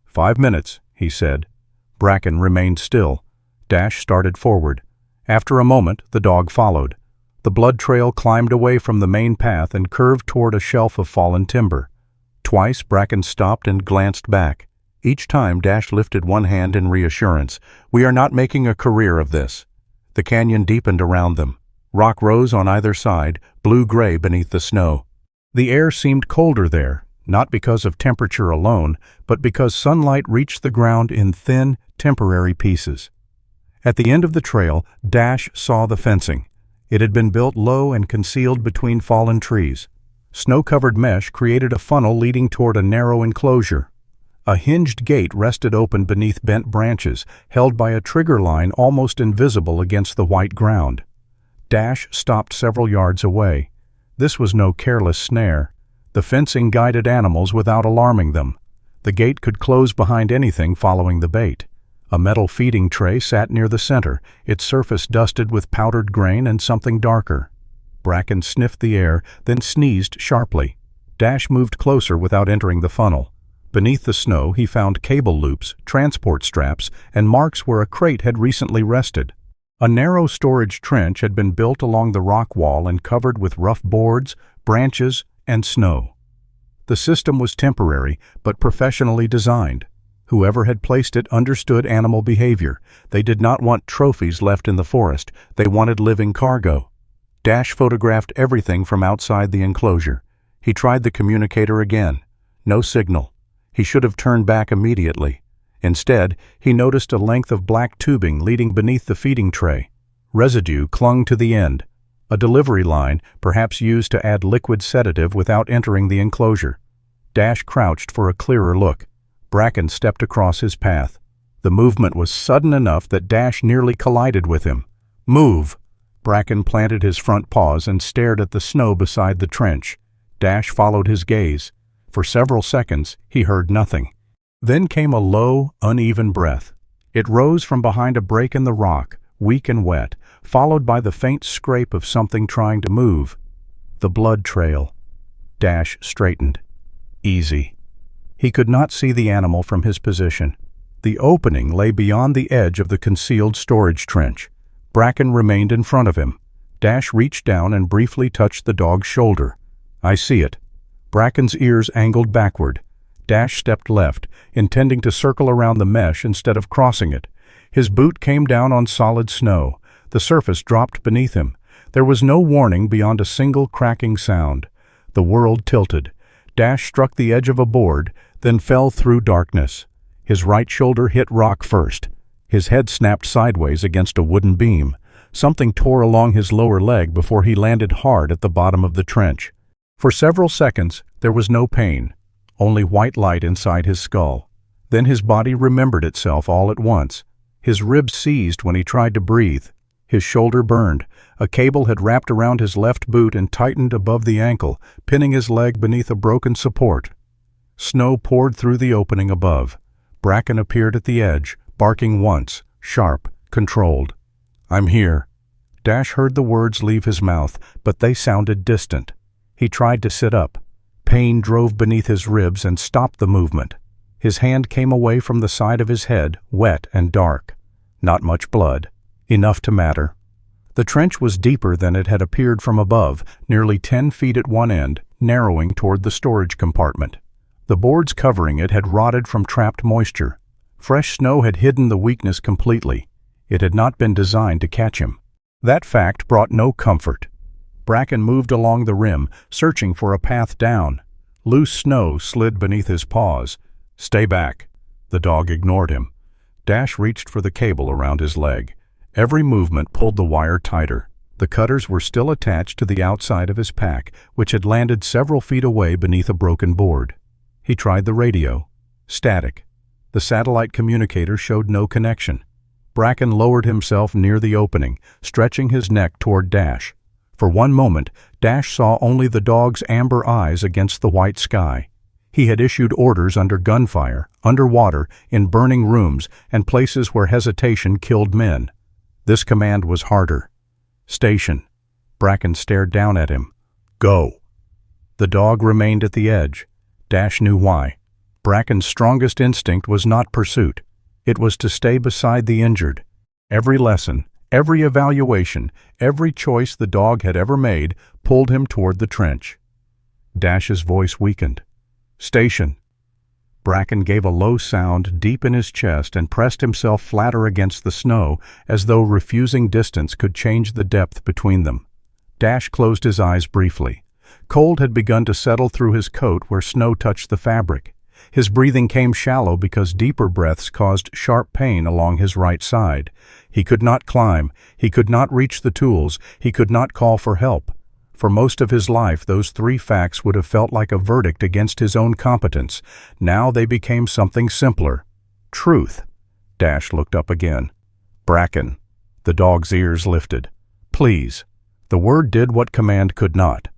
5 minutes, he said. Bracken remained still. Dash started forward. After a moment, the dog followed. The blood trail climbed away from the main path and curved toward a shelf of fallen timber. Twice, Bracken stopped and glanced back. Each time, Dash lifted one hand in reassurance. "We are not making a career of this." The canyon deepened around them. Rock rose on either side, blue-gray beneath the snow. The air seemed colder there, not because of temperature alone, but because sunlight reached the ground in thin, temporary pieces. At the end of the trail, Dash saw the fencing. It had been built low and concealed between fallen trees. Snow-covered mesh created a funnel leading toward a narrow enclosure. A hinged gate rested open beneath bent branches, held by a trigger line almost invisible against the white ground. Dash stopped several yards away. This was no careless snare. The fencing guided animals without alarming them. The gate could close behind anything following the bait. A metal feeding tray sat near the center, its surface dusted with powdered grain and something darker. Bracken sniffed the air, then sneezed sharply. Dash moved closer without entering the funnel. Beneath the snow, he found cable loops, transport straps, and marks where a crate had recently rested. A narrow storage trench had been built along the rock wall and covered with rough boards, branches, and snow. The system was temporary, but professionally designed. Whoever had placed it understood animal behavior. They did not want trophies left in the forest. They wanted living cargo. Dash photographed everything from outside the enclosure. He tried the communicator again. No signal. He should have turned back immediately. Instead, he noticed a length of black tubing leading beneath the feeding tray. Residue clung to the end. A delivery line, perhaps used to add liquid sedative without entering the enclosure. Dash crouched for a clearer look. Bracken stepped across his path. The movement was sudden enough that Dash nearly collided with him. "Move!" Bracken planted his front paws and stared at the snow beside the trench. Dash followed his gaze. For several seconds, he heard nothing. Then came a low, uneven breath. It rose from behind a break in the rock, weak and wet, followed by the faint scrape of something trying to move. The blood trail. Dash straightened. Easy. He could not see the animal from his position. The opening lay beyond the edge of the concealed storage trench. Bracken remained in front of him. Dash reached down and briefly touched the dog's shoulder. "I see it." Bracken's ears angled backward. Dash stepped left, intending to circle around the mesh instead of crossing it. His boot came down on solid snow. The surface dropped beneath him. There was no warning beyond a single cracking sound. The world tilted. Dash struck the edge of a board, then fell through darkness. His right shoulder hit rock first. His head snapped sideways against a wooden beam. Something tore along his lower leg before he landed hard at the bottom of the trench. For several seconds, there was no pain, only white light inside his skull. Then his body remembered itself all at once. His ribs seized when he tried to breathe. His shoulder burned. A cable had wrapped around his left boot and tightened above the ankle, pinning his leg beneath a broken support. Snow poured through the opening above. Bracken appeared at the edge, barking once, sharp, controlled. "I'm here." Dash heard the words leave his mouth, but they sounded distant. He tried to sit up. Pain drove beneath his ribs and stopped the movement. His hand came away from the side of his head, wet and dark. Not much blood. Enough to matter. The trench was deeper than it had appeared from above, nearly 10 feet at one end, narrowing toward the storage compartment. The boards covering it had rotted from trapped moisture. Fresh snow had hidden the weakness completely. It had not been designed to catch him. That fact brought no comfort. Bracken moved along the rim, searching for a path down. Loose snow slid beneath his paws. "Stay back." The dog ignored him. Dash reached for the cable around his leg. Every movement pulled the wire tighter. The cutters were still attached to the outside of his pack, which had landed several feet away beneath a broken board. He tried the radio. Static. The satellite communicator showed no connection. Bracken lowered himself near the opening, stretching his neck toward Dash. For one moment, Dash saw only the dog's amber eyes against the white sky. He had issued orders under gunfire, underwater, in burning rooms, and places where hesitation killed men. This command was harder. "Station." Bracken stared down at him. "Go." The dog remained at the edge. Dash knew why. Bracken's strongest instinct was not pursuit. It was to stay beside the injured. Every lesson, every evaluation, every choice the dog had ever made pulled him toward the trench. Dash's voice weakened. "Station." Bracken gave a low sound deep in his chest and pressed himself flatter against the snow, as though refusing distance could change the depth between them. Dash closed his eyes briefly. Cold had begun to settle through his coat where snow touched the fabric. His breathing came shallow because deeper breaths caused sharp pain along his right side. He could not climb. He could not reach the tools. He could not call for help. For most of his life, those three facts would have felt like a verdict against his own competence. Now they became something simpler. Truth. Dash looked up again. "Bracken." The dog's ears lifted. "Please." The word did what command could not.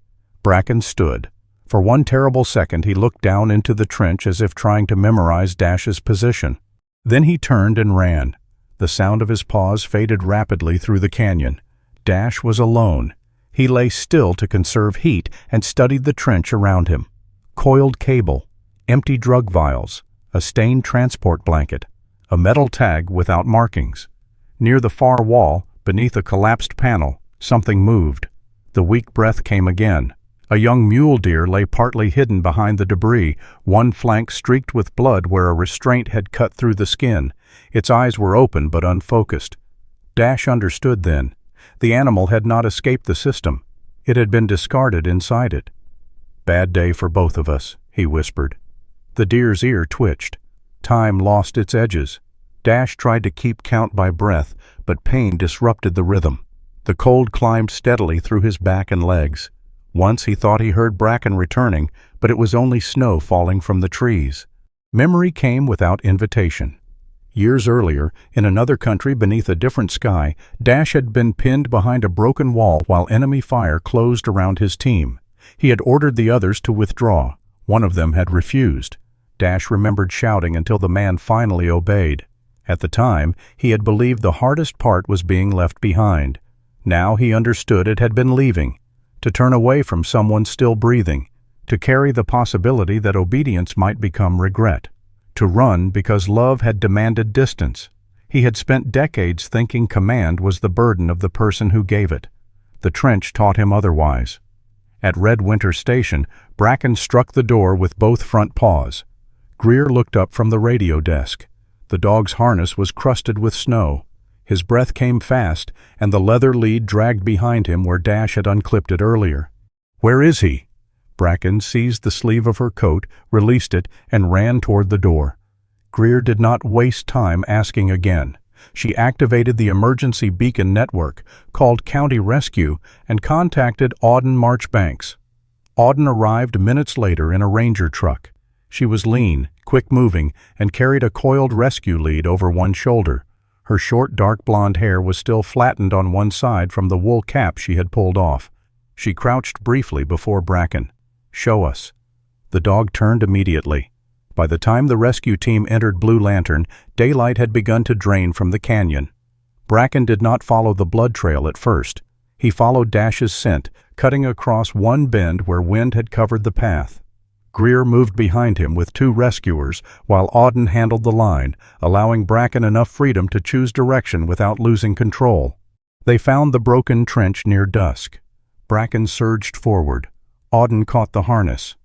Bracken stood. For one terrible second he looked down into the trench as if trying to memorize Dash's position. Then he turned and ran. The sound of his paws faded rapidly through the canyon. Dash was alone. He lay still to conserve heat and studied the trench around him. Coiled cable, empty drug vials, a stained transport blanket, a metal tag without markings. Near the far wall, beneath a collapsed panel, something moved. The weak breath came again. A young mule deer lay partly hidden behind the debris, one flank streaked with blood where a restraint had cut through the skin. Its eyes were open but unfocused. Dash understood then. The animal had not escaped the system. It had been discarded inside it. "Bad day for both of us," he whispered. The deer's ear twitched. Time lost its edges. Dash tried to keep count by breath, but pain disrupted the rhythm. The cold climbed steadily through his back and legs. Once he thought he heard Bracken returning, but it was only snow falling from the trees. Memory came without invitation. Years earlier, in another country beneath a different sky, Dash had been pinned behind a broken wall while enemy fire closed around his team. He had ordered the others to withdraw. One of them had refused. Dash remembered shouting until the man finally obeyed. At the time, he had believed the hardest part was being left behind. Now he understood it had been leaving. To turn away from someone still breathing. To carry the possibility that obedience might become regret. To run because love had demanded distance. He had spent decades thinking command was the burden of the person who gave it. The trench taught him otherwise. At Red Winter Station, Bracken struck the door with both front paws. Greer looked up from the radio desk. The dog's harness was crusted with snow. His breath came fast, and the leather lead dragged behind him where Dash had unclipped it earlier. "Where is he?" Bracken seized the sleeve of her coat, released it, and ran toward the door. Greer did not waste time asking again. She activated the emergency beacon network, called County Rescue, and contacted Auden Marchbanks. Auden arrived minutes later in a ranger truck. She was lean, quick-moving, and carried a coiled rescue lead over one shoulder. Her short, dark blonde hair was still flattened on one side from the wool cap she had pulled off. She crouched briefly before Bracken. "Show us." The dog turned immediately. By the time the rescue team entered Blue Lantern, daylight had begun to drain from the canyon. Bracken did not follow the blood trail at first. He followed Dash's scent, cutting across one bend where wind had covered the path. Greer moved behind him with two rescuers, while Auden handled the line, allowing Bracken enough freedom to choose direction without losing control. They found the broken trench near dusk. Bracken surged forward. Auden caught the harness.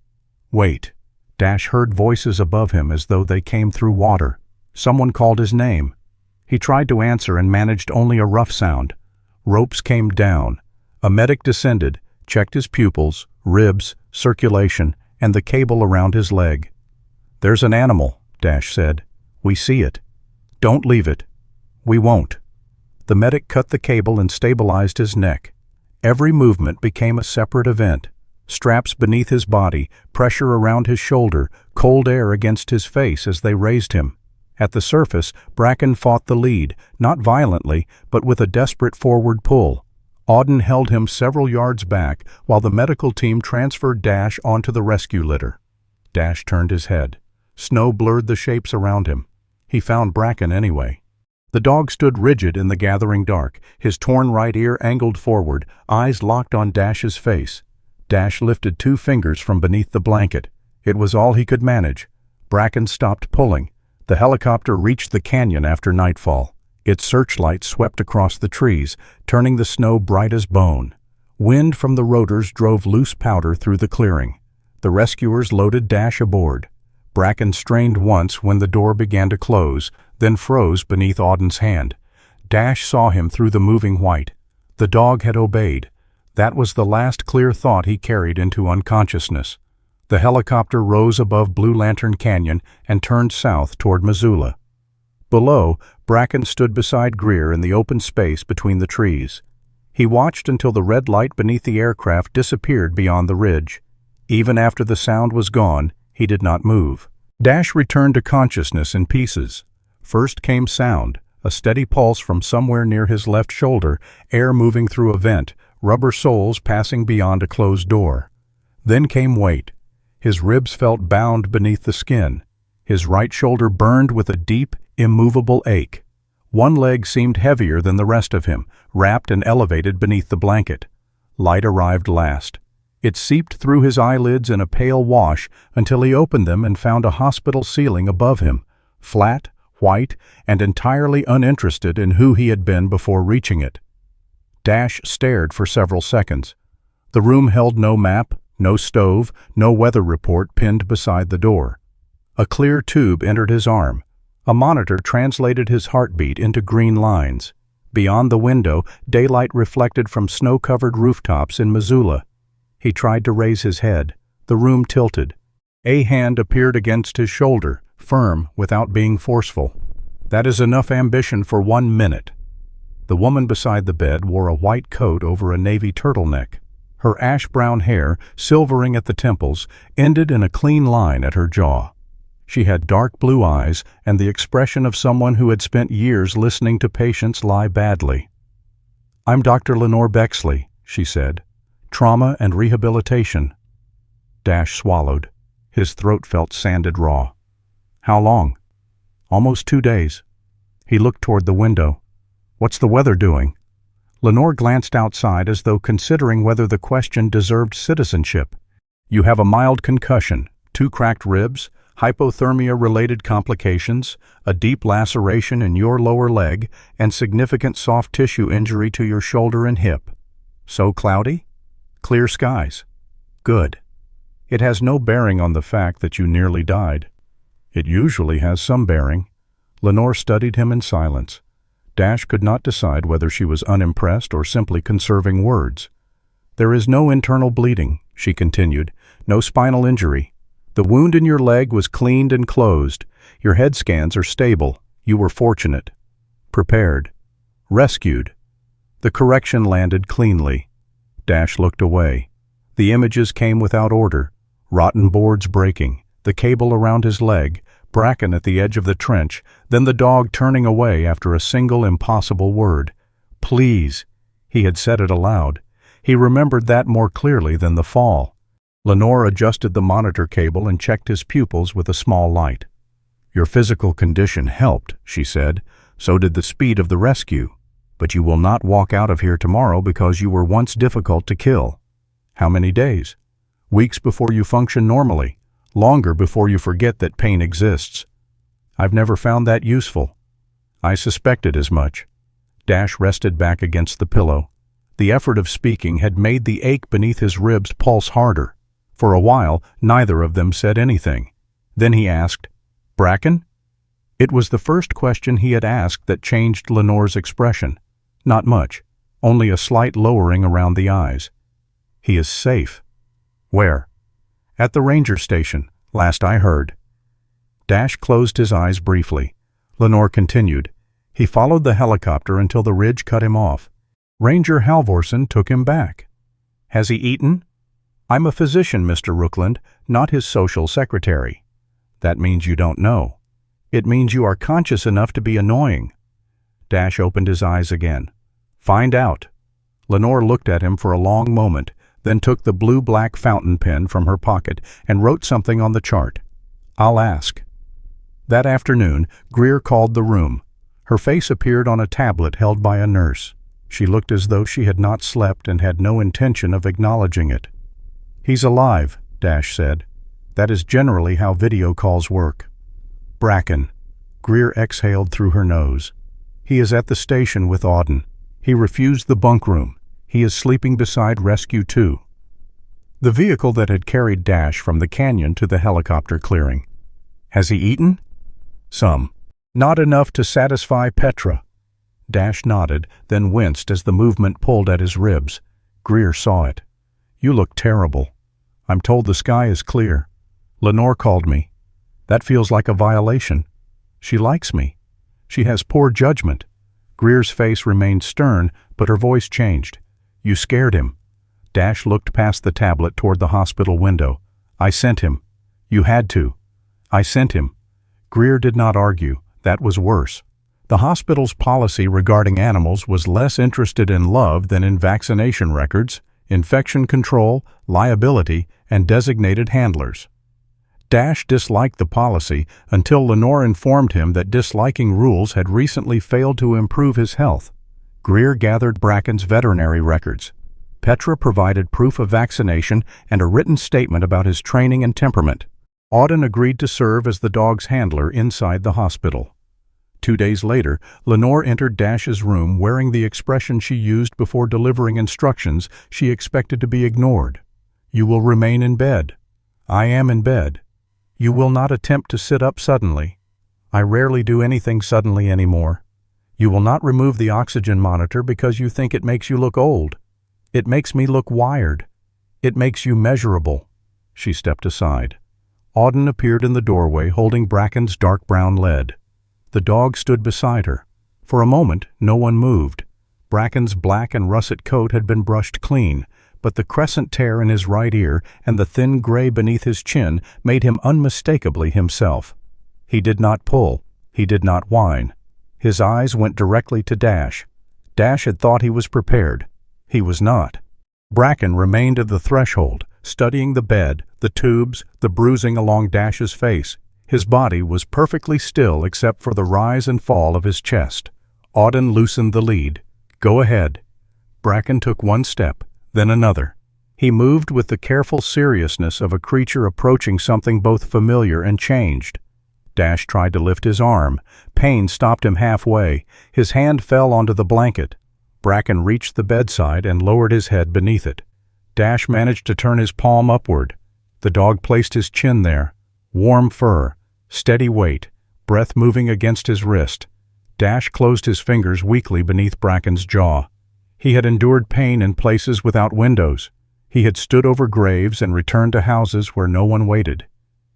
"Wait." Dash heard voices above him as though they came through water. Someone called his name. He tried to answer and managed only a rough sound. Ropes came down. A medic descended, checked his pupils, ribs, circulation, and the cable around his leg. "There's an animal," Dash said. "We see it. Don't leave it." "We won't." The medic cut the cable and stabilized his neck. Every movement became a separate event. Straps beneath his body, pressure around his shoulder, cold air against his face as they raised him. At the surface, Bracken fought the lead, not violently, but with a desperate forward pull. Auden held him several yards back while the medical team transferred Dash onto the rescue litter. Dash turned his head. Snow blurred the shapes around him. He found Bracken anyway. The dog stood rigid in the gathering dark, his torn right ear angled forward, eyes locked on Dash's face. Dash lifted 2 fingers from beneath the blanket. It was all he could manage. Bracken stopped pulling. The helicopter reached the canyon after nightfall. Its searchlight swept across the trees, turning the snow bright as bone. Wind from the rotors drove loose powder through the clearing. The rescuers loaded Dash aboard. Bracken strained once when the door began to close, then froze beneath Auden's hand. Dash saw him through the moving white. The dog had obeyed. That was the last clear thought he carried into unconsciousness. The helicopter rose above Blue Lantern Canyon and turned south toward Missoula. Below, Bracken stood beside Greer in the open space between the trees. He watched until the red light beneath the aircraft disappeared beyond the ridge. Even after the sound was gone, he did not move. Dash returned to consciousness in pieces. First came sound, a steady pulse from somewhere near his left shoulder, air moving through a vent, rubber soles passing beyond a closed door. Then came weight. His ribs felt bound beneath the skin. His right shoulder burned with a deep, immovable ache. One leg seemed heavier than the rest of him, wrapped and elevated beneath the blanket. Light arrived last. It seeped through his eyelids in a pale wash until he opened them and found a hospital ceiling above him, flat, white, and entirely uninterested in who he had been before reaching it. Dash stared for several seconds. The room held no map, no stove, no weather report pinned beside the door. A clear tube entered his arm. A monitor translated his heartbeat into green lines. Beyond the window, daylight reflected from snow-covered rooftops in Missoula. He tried to raise his head. The room tilted. A hand appeared against his shoulder, firm without being forceful. "That is enough ambition for 1 minute." The woman beside the bed wore a white coat over a navy turtleneck. Her ash-brown hair, silvering at the temples, ended in a clean line at her jaw. She had dark blue eyes and the expression of someone who had spent years listening to patients lie badly. "I'm Dr. Lenore Bexley," she said. "Trauma and rehabilitation." Dash swallowed. His throat felt sanded raw. "How long?" "Almost 2 days." He looked toward the window. "What's the weather doing?" Lenore glanced outside as though considering whether the question deserved citizenship. "You have a mild concussion, 2 cracked ribs, hypothermia-related complications, a deep laceration in your lower leg, and significant soft tissue injury to your shoulder and hip. So cloudy? Clear skies. Good. It has no bearing on the fact that you nearly died." "It usually has some bearing." Lenore studied him in silence. Dash could not decide whether she was unimpressed or simply conserving words. "There is no internal bleeding," she continued, "no spinal injury. The wound in your leg was cleaned and closed. Your head scans are stable. You were fortunate. Prepared. Rescued." The correction landed cleanly. Dash looked away. The images came without order. Rotten boards breaking, the cable around his leg, Bracken at the edge of the trench, then the dog turning away after a single impossible word. "Please." He had said it aloud. He remembered that more clearly than the fall. Lenore adjusted the monitor cable and checked his pupils with a small light. "Your physical condition helped," she said. "So did the speed of the rescue. But you will not walk out of here tomorrow because you were once difficult to kill." "How many days?" "Weeks before you function normally. Longer before you forget that pain exists." "I've never found that useful." "I suspected as much." Dash rested back against the pillow. The effort of speaking had made the ache beneath his ribs pulse harder. For a while, neither of them said anything. Then he asked, "Bracken?" It was the first question he had asked that changed Lenore's expression. Not much, only a slight lowering around the eyes. "He is safe." "Where?" "At the ranger station, last I heard." Dash closed his eyes briefly. Lenore continued. He followed the helicopter until the ridge cut him off. Ranger Halvorsen took him back. Has he eaten? I'm a physician, Mr. Rooklund, not his social secretary. That means you don't know. It means you are conscious enough to be annoying. Dash opened his eyes again. Find out. Lenore looked at him for a long moment, then took the blue-black fountain pen from her pocket and wrote something on the chart. I'll ask. That afternoon, Greer called the room. Her face appeared on a tablet held by a nurse. She looked as though she had not slept and had no intention of acknowledging it. He's alive, Dash said. That is generally how video calls work. Bracken. Greer exhaled through her nose. He is at the station with Auden. He refused the bunk room. He is sleeping beside Rescue 2. The vehicle that had carried Dash from the canyon to the helicopter clearing. Has he eaten? Some. Not enough to satisfy Petra. Dash nodded, then winced as the movement pulled at his ribs. Greer saw it. You look terrible. I'm told the sky is clear. Lenore called me. That feels like a violation. She likes me. She has poor judgment. Greer's face remained stern, but her voice changed. You scared him. Dash looked past the tablet toward the hospital window. I sent him. You had to. I sent him. Greer did not argue. That was worse. The hospital's policy regarding animals was less interested in love than in vaccination records, infection control, liability, and designated handlers. Dash disliked the policy until Lenore informed him that disliking rules had recently failed to improve his health. Greer gathered Bracken's veterinary records. Petra provided proof of vaccination and a written statement about his training and temperament. Auden agreed to serve as the dog's handler inside the hospital. 2 days later, Lenore entered Dash's room wearing the expression she used before delivering instructions she expected to be ignored. You will remain in bed. I am in bed. You will not attempt to sit up suddenly. I rarely do anything suddenly anymore. You will not remove the oxygen monitor because you think it makes you look old. It makes me look wired. It makes you measurable. She stepped aside. Auden appeared in the doorway holding Bracken's dark brown lead. The dog stood beside her. For a moment, no one moved. Bracken's black and russet coat had been brushed clean, but the crescent tear in his right ear and the thin gray beneath his chin made him unmistakably himself. He did not pull. He did not whine. His eyes went directly to Dash. Dash had thought he was prepared. He was not. Bracken remained at the threshold, studying the bed, the tubes, the bruising along Dash's face. His body was perfectly still except for the rise and fall of his chest. Auden loosened the lead. Go ahead. Bracken took one step, then another. He moved with the careful seriousness of a creature approaching something both familiar and changed. Dash tried to lift his arm. Pain stopped him halfway. His hand fell onto the blanket. Bracken reached the bedside and lowered his head beneath it. Dash managed to turn his palm upward. The dog placed his chin there. Warm fur. Steady weight, breath moving against his wrist. Dash closed his fingers weakly beneath Bracken's jaw. He had endured pain in places without windows. He had stood over graves and returned to houses where no one waited.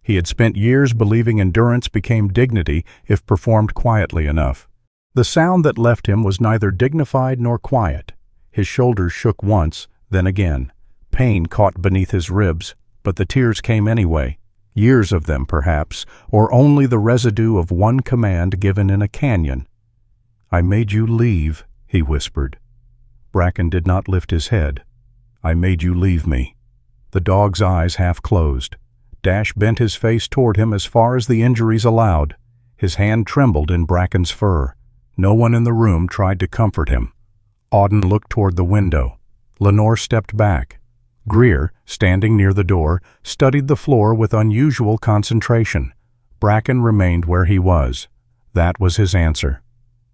He had spent years believing endurance became dignity if performed quietly enough. The sound that left him was neither dignified nor quiet. His shoulders shook once, then again. Pain caught beneath his ribs, but the tears came anyway. Years of them, perhaps, or only the residue of one command given in a canyon. I made you leave, he whispered. Bracken did not lift his head. I made you leave me. The dog's eyes half closed. Dash bent his face toward him as far as the injuries allowed. His hand trembled in Bracken's fur. No one in the room tried to comfort him. Auden looked toward the window. Lenore stepped back. Greer, standing near the door, studied the floor with unusual concentration. Bracken remained where he was. That was his answer.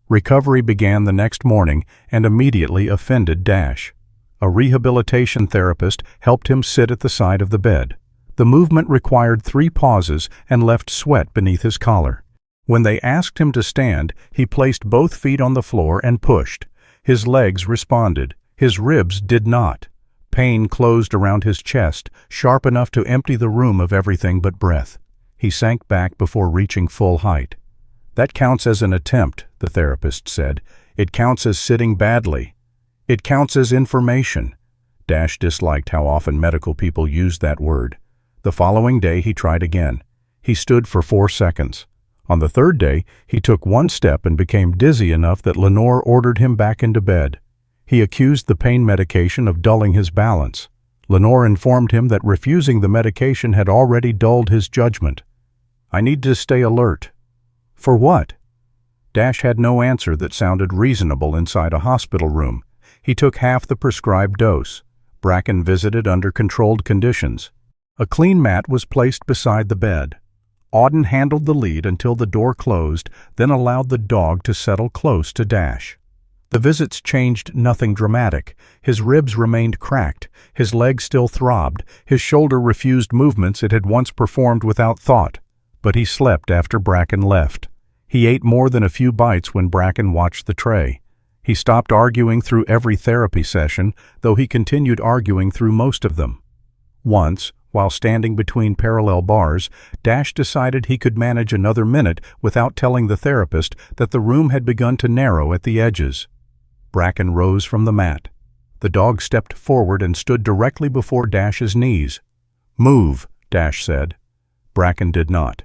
Recovery began the next morning and immediately offended Dash. A rehabilitation therapist helped him sit at the side of the bed. The movement required 3 pauses and left sweat beneath his collar. When they asked him to stand, he placed both feet on the floor and pushed. His legs responded. His ribs did not. Pain closed around his chest, sharp enough to empty the room of everything but breath. He sank back before reaching full height. "That counts as an attempt," the therapist said. "It counts as sitting badly. It counts as information." Dash disliked how often medical people used that word. The following day he tried again. He stood for 4 seconds. On the third day, he took one step and became dizzy enough that Lenore ordered him back into bed. He accused the pain medication of dulling his balance. Lenore informed him that refusing the medication had already dulled his judgment. "I need to stay alert." "For what?" Dash had no answer that sounded reasonable inside a hospital room. He took half the prescribed dose. Bracken visited under controlled conditions. A clean mat was placed beside the bed. Auden handled the lead until the door closed, then allowed the dog to settle close to Dash. The visits changed nothing dramatic. His ribs remained cracked, his leg still throbbed, his shoulder refused movements it had once performed without thought. But he slept after Bracken left. He ate more than a few bites when Bracken watched the tray. He stopped arguing through every therapy session, though he continued arguing through most of them. Once, while standing between parallel bars, Dash decided he could manage another minute without telling the therapist that the room had begun to narrow at the edges. Bracken rose from the mat. The dog stepped forward and stood directly before Dash's knees. "Move," Dash said. Bracken did not.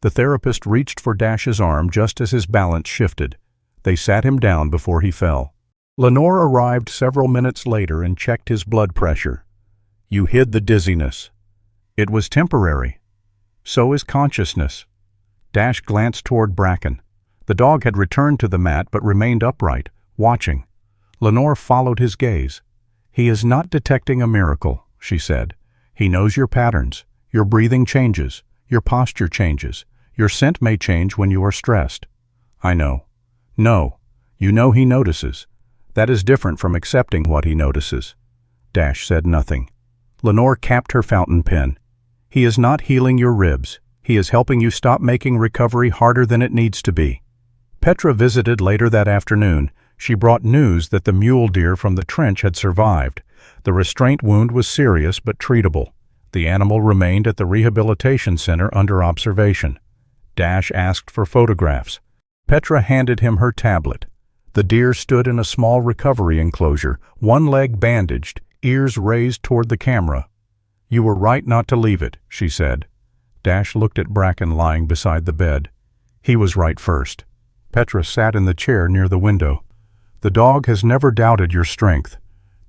The therapist reached for Dash's arm just as his balance shifted. They sat him down before he fell. Lenore arrived several minutes later and checked his blood pressure. "You hid the dizziness." "It was temporary." "So is consciousness." Dash glanced toward Bracken. The dog had returned to the mat but remained upright, watching. Lenore followed his gaze. "He is not detecting a miracle," she said. "He knows your patterns. Your breathing changes. Your posture changes. Your scent may change when you are stressed." "I know." "No. You know he notices. That is different from accepting what he notices." Dash said nothing. Lenore capped her fountain pen. "He is not healing your ribs. He is helping you stop making recovery harder than it needs to be." Petra visited later that afternoon. She brought news that the mule deer from the trench had survived. The restraint wound was serious but treatable. The animal remained at the rehabilitation center under observation. Dash asked for photographs. Petra handed him her tablet. The deer stood in a small recovery enclosure, one leg bandaged, ears raised toward the camera. "You were right not to leave it," she said. Dash looked at Bracken lying beside the bed. He was right first. Petra sat in the chair near the window. "The dog has never doubted your strength."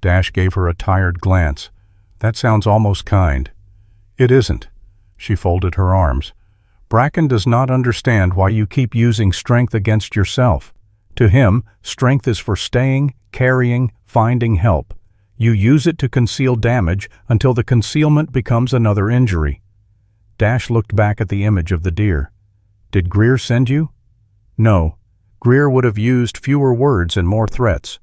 Dash gave her a tired glance. "That sounds almost kind." "It isn't." She folded her arms. "Bracken does not understand why you keep using strength against yourself. To him, strength is for staying, carrying, finding help. You use it to conceal damage until the concealment becomes another injury." Dash looked back at the image of the deer. "Did Greer send you?" "No. Greer would have used fewer words and more threats."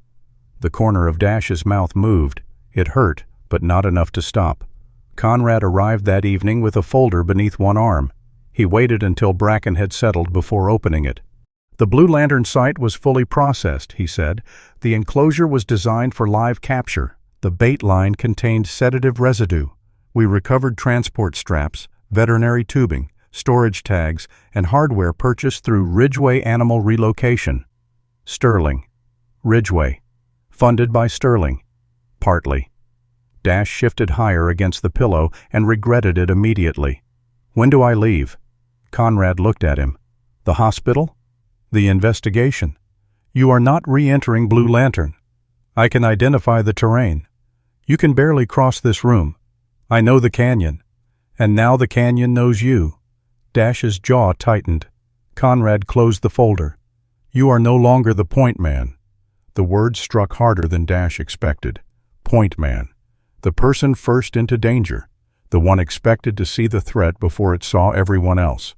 The corner of Dash's mouth moved. It hurt, but not enough to stop. Conrad arrived that evening with a folder beneath one arm. He waited until Bracken had settled before opening it. "The Blue Lantern site was fully processed," he said. "The enclosure was designed for live capture. The bait line contained sedative residue. We recovered transport straps, veterinary tubing, storage tags, and hardware purchased through Ridgeway Animal Relocation." Sterling. Ridgeway. Funded by Sterling. Partly. Dash shifted higher against the pillow and regretted it immediately. "When do I leave?" Conrad looked at him. "The hospital?" "The investigation." "You are not re-entering Blue Lantern." "I can identify the terrain." "You can barely cross this room." "I know the canyon." "And now the canyon knows you." Dash's jaw tightened. Conrad closed the folder. "You are no longer the point man." The words struck harder than Dash expected. Point man. The person first into danger. The one expected to see the threat before it saw everyone else.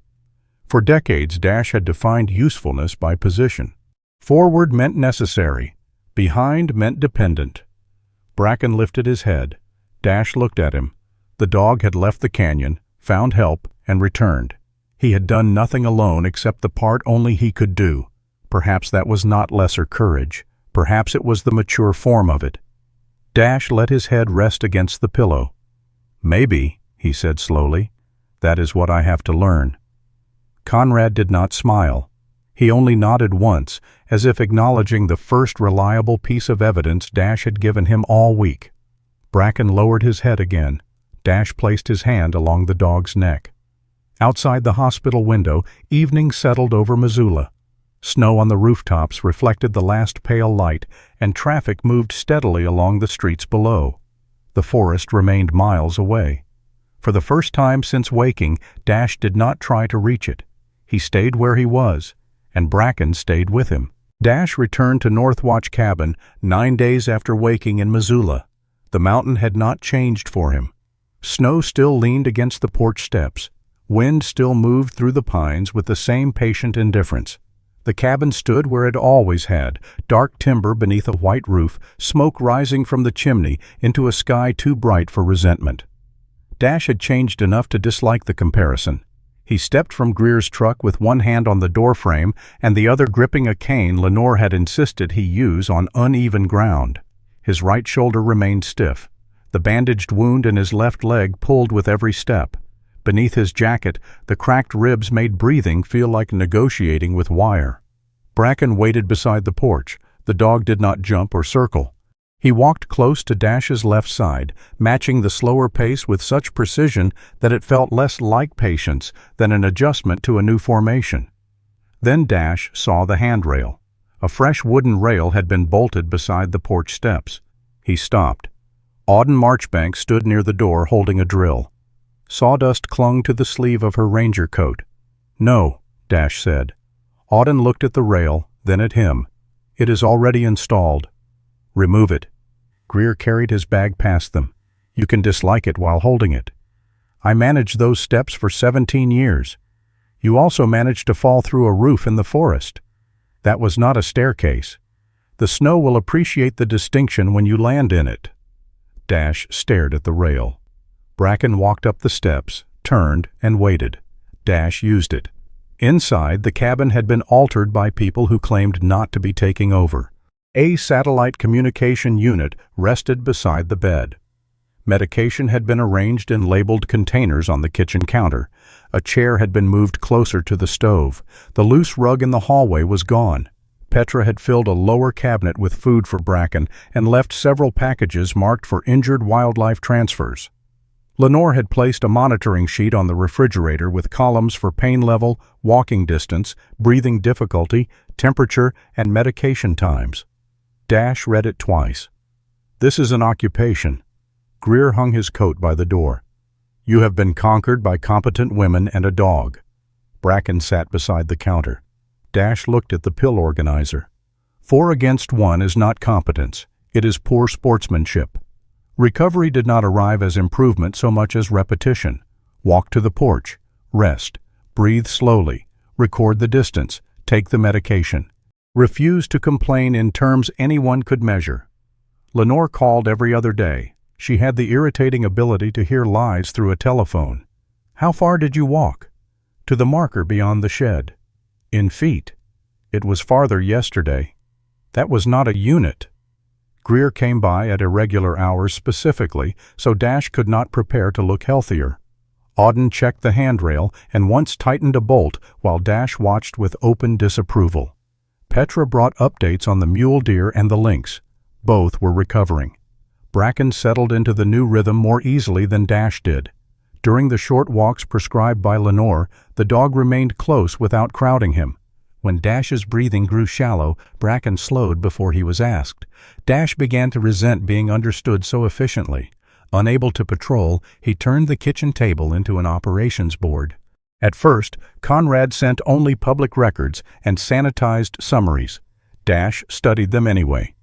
For decades, Dash had defined usefulness by position. Forward meant necessary. Behind meant dependent. Bracken lifted his head. Dash looked at him. The dog had left the canyon, found help, and returned. He had done nothing alone except the part only he could do. Perhaps that was not lesser courage. Perhaps it was the mature form of it. Dash let his head rest against the pillow. "Maybe," he said slowly. That is what I have to learn." Conrad did not smile. He only nodded once, as if acknowledging the first reliable piece of evidence Dash had given him all week. Bracken lowered his head again. Dash placed his hand along the dog's neck. Outside the hospital window, evening settled over Missoula. Snow on the rooftops reflected the last pale light, and traffic moved steadily along the streets below. The forest remained miles away. For the first time since waking, Dash did not try to reach it. He stayed where he was, and Bracken stayed with him. Dash returned to Northwatch Cabin 9 days after waking in Missoula. The mountain had not changed for him. Snow still leaned against the porch steps. Wind still moved through the pines with the same patient indifference. The cabin stood where it always had, dark timber beneath a white roof, smoke rising from the chimney into a sky too bright for resentment. Dash had changed enough to dislike the comparison. He stepped from Greer's truck with one hand on the doorframe and the other gripping a cane Lenore had insisted he use on uneven ground. His right shoulder remained stiff. The bandaged wound in his left leg pulled with every step. Beneath his jacket, the cracked ribs made breathing feel like negotiating with wire. Bracken waited beside the porch. The dog did not jump or circle. He walked close to Dash's left side, matching the slower pace with such precision that it felt less like patience than an adjustment to a new formation. Then Dash saw the handrail. A fresh wooden rail had been bolted beside the porch steps. He stopped. Auden Marchbank stood near the door holding a drill. Sawdust clung to the sleeve of her ranger coat. "No," Dash said. Auden looked at the rail, then at him. "It is already installed." "Remove it." Greer carried his bag past them. "You can dislike it while holding it." "I managed those steps for 17 years. You also managed to fall through a roof in the forest. That was not a staircase. The snow will appreciate the distinction when you land in it." Dash stared at the rail. Bracken walked up the steps, turned, and waited. Dash used it. Inside, the cabin had been altered by people who claimed not to be taking over. A satellite communication unit rested beside the bed. Medication had been arranged in labeled containers on the kitchen counter. A chair had been moved closer to the stove. The loose rug in the hallway was gone. Petra had filled a lower cabinet with food for Bracken and left several packages marked for injured wildlife transfers. Lenore had placed a monitoring sheet on the refrigerator with columns for pain level, walking distance, breathing difficulty, temperature, and medication times. Dash read it twice. "This is an occupation." Greer hung his coat by the door. "You have been conquered by competent women and a dog." Bracken sat beside the counter. Dash looked at the pill organizer. 4 against 1 is not competence. It is poor sportsmanship. Recovery did not arrive as improvement so much as repetition. Walk to the porch. Rest. Breathe slowly. Record the distance. Take the medication. Refuse to complain in terms anyone could measure. Lenore called every other day. She had the irritating ability to hear lies through a telephone. "How far did you walk?" "To the marker beyond the shed." "In feet." "It was farther yesterday." "That was not a unit." Greer came by at irregular hours specifically, so Dash could not prepare to look healthier. Auden checked the handrail and once tightened a bolt while Dash watched with open disapproval. Petra brought updates on the mule deer and the lynx. Both were recovering. Bracken settled into the new rhythm more easily than Dash did. During the short walks prescribed by Lenore, the dog remained close without crowding him. When Dash's breathing grew shallow, Bracken slowed before he was asked. Dash began to resent being understood so efficiently. Unable to patrol, he turned the kitchen table into an operations board. At first, Conrad sent only public records and sanitized summaries. Dash studied them anyway.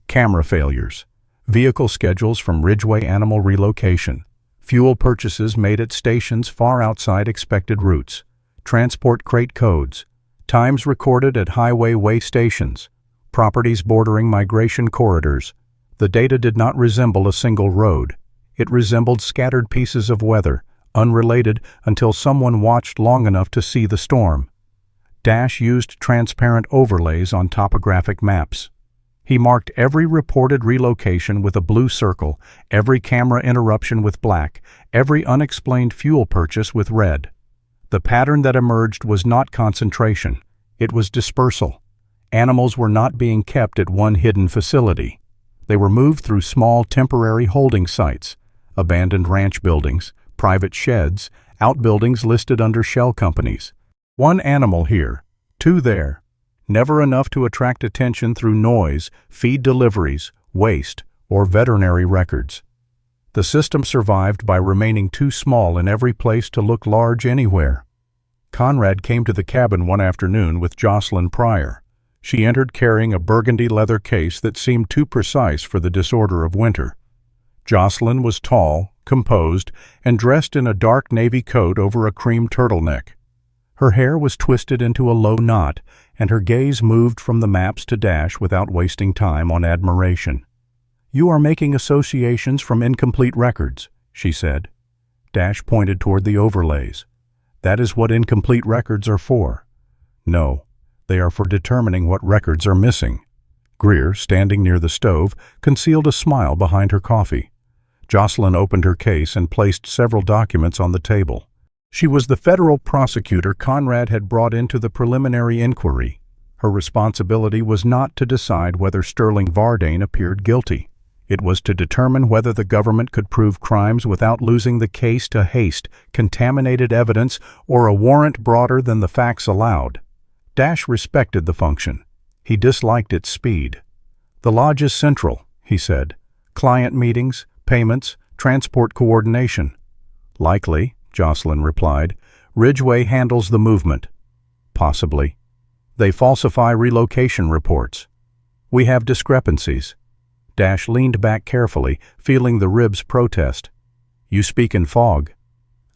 Camera failures. Vehicle schedules from Ridgeway Animal Relocation. Fuel purchases made at stations far outside expected routes. Transport crate codes. Times recorded at highway way stations. Properties bordering migration corridors. The data did not resemble a single road. It resembled scattered pieces of weather, unrelated until someone watched long enough to see the storm. Dash used transparent overlays on topographic maps. He marked every reported relocation with a blue circle, every camera interruption with black, every unexplained fuel purchase with red. The pattern that emerged was not concentration, it was dispersal. Animals were not being kept at one hidden facility. They were moved through small temporary holding sites, abandoned ranch buildings, private sheds, outbuildings listed under shell companies. One animal here, two there. Never enough to attract attention through noise, feed deliveries, waste, or veterinary records. The system survived by remaining too small in every place to look large anywhere. Conrad came to the cabin one afternoon with Jocelyn Pryor. She entered carrying a burgundy leather case that seemed too precise for the disorder of winter. Jocelyn was tall, composed, and dressed in a dark navy coat over a cream turtleneck. Her hair was twisted into a low knot, and her gaze moved from the maps to Dash without wasting time on admiration. "You are making associations from incomplete records," she said. Dash pointed toward the overlays. "That is what incomplete records are for." "No, they are for determining what records are missing." Greer, standing near the stove, concealed a smile behind her coffee. Jocelyn opened her case and placed several documents on the table. She was the federal prosecutor Conrad had brought into the preliminary inquiry. Her responsibility was not to decide whether Sterling Vardane appeared guilty. It was to determine whether the government could prove crimes without losing the case to haste, contaminated evidence, or a warrant broader than the facts allowed. Dash respected the function. He disliked its speed. "The lodge is central," he said. "Client meetings, payments, transport coordination." "Likely," Jocelyn replied. "Ridgway handles the movement." "Possibly." "They falsify relocation reports." "We have discrepancies." Dash leaned back carefully, feeling the ribs protest. "You speak in fog."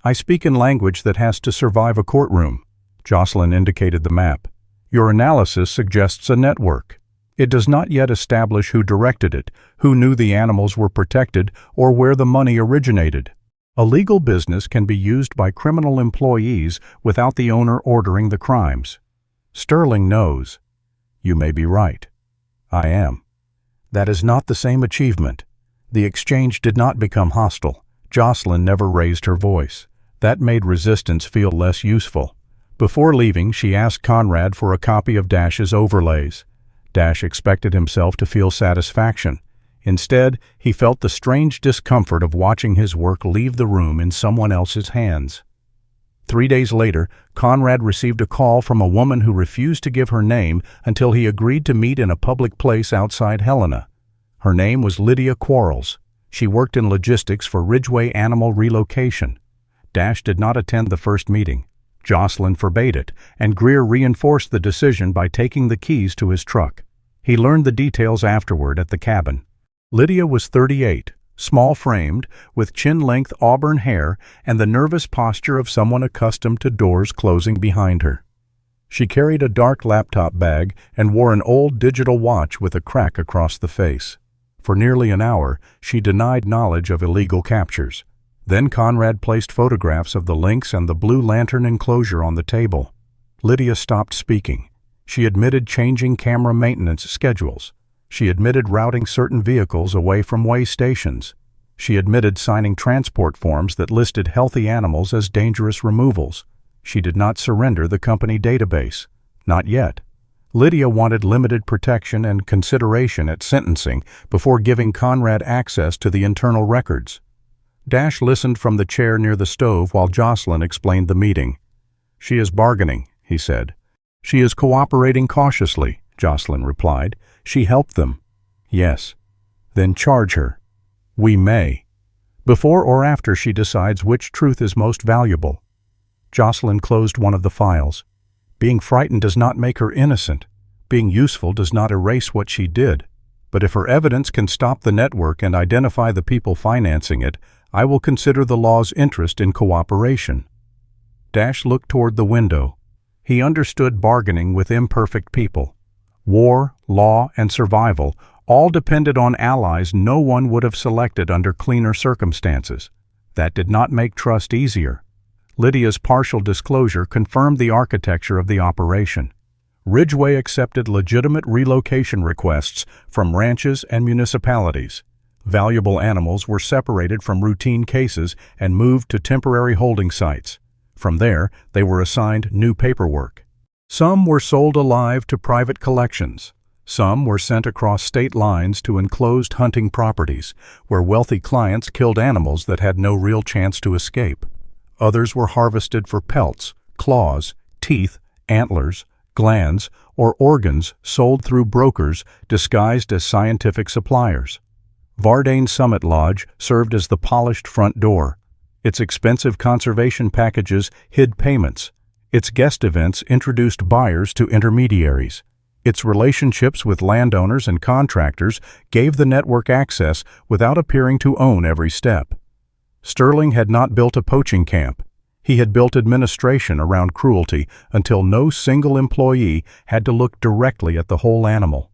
"I speak in language that has to survive a courtroom." Jocelyn indicated the map. "Your analysis suggests a network. It does not yet establish who directed it, who knew the animals were protected, or where the money originated. A legal business can be used by criminal employees without the owner ordering the crimes. Sterling knows." "You may be right." "I am." "That is not the same achievement. The exchange did not become hostile." Jocelyn never raised her voice. That made resistance feel less useful. Before leaving, she asked Conrad for a copy of Dash's overlays. Dash expected himself to feel satisfaction. Instead, he felt the strange discomfort of watching his work leave the room in someone else's hands. 3 days later, Conrad received a call from a woman who refused to give her name until he agreed to meet in a public place outside Helena. Her name was Lydia Quarles. She worked in logistics for Ridgway Animal Relocation. Dash did not attend the first meeting. Jocelyn forbade it, and Greer reinforced the decision by taking the keys to his truck. He learned the details afterward at the cabin. Lydia was 38, small-framed, with chin-length auburn hair and the nervous posture of someone accustomed to doors closing behind her. She carried a dark laptop bag and wore an old digital watch with a crack across the face. For nearly an hour, she denied knowledge of illegal captures. Then Conrad placed photographs of the lynx and the Blue Lantern enclosure on the table. Lydia stopped speaking. She admitted changing camera maintenance schedules. She admitted routing certain vehicles away from way stations. She admitted signing transport forms that listed healthy animals as dangerous removals. She did not surrender the company database. Not yet. Lydia wanted limited protection and consideration at sentencing before giving Conrad access to the internal records. Dash listened from the chair near the stove while Jocelyn explained the meeting. "She is bargaining," he said. "She is cooperating cautiously," Jocelyn replied. "She helped them." "Yes." "Then charge her." "We may." "Before or after she decides which truth is most valuable." Jocelyn closed one of the files. Being frightened does not make her innocent. Being useful does not erase what she did. But if her evidence can stop the network and identify the people financing it, I will consider the law's interest in cooperation. Dash looked toward the window. He understood bargaining with imperfect people. War, law, and survival all depended on allies no one would have selected under cleaner circumstances. That did not make trust easier. Lydia's partial disclosure confirmed the architecture of the operation. Ridgway accepted legitimate relocation requests from ranches and municipalities. Valuable animals were separated from routine cases and moved to temporary holding sites. From there, they were assigned new paperwork. Some were sold alive to private collections. Some were sent across state lines to enclosed hunting properties, where wealthy clients killed animals that had no real chance to escape. Others were harvested for pelts, claws, teeth, antlers, glands, or organs sold through brokers disguised as scientific suppliers. Vardane Summit Lodge served as the polished front door. Its expensive conservation packages hid payments. Its guest events introduced buyers to intermediaries. Its relationships with landowners and contractors gave the network access without appearing to own every step. Sterling had not built a poaching camp. He had built administration around cruelty until no single employee had to look directly at the whole animal.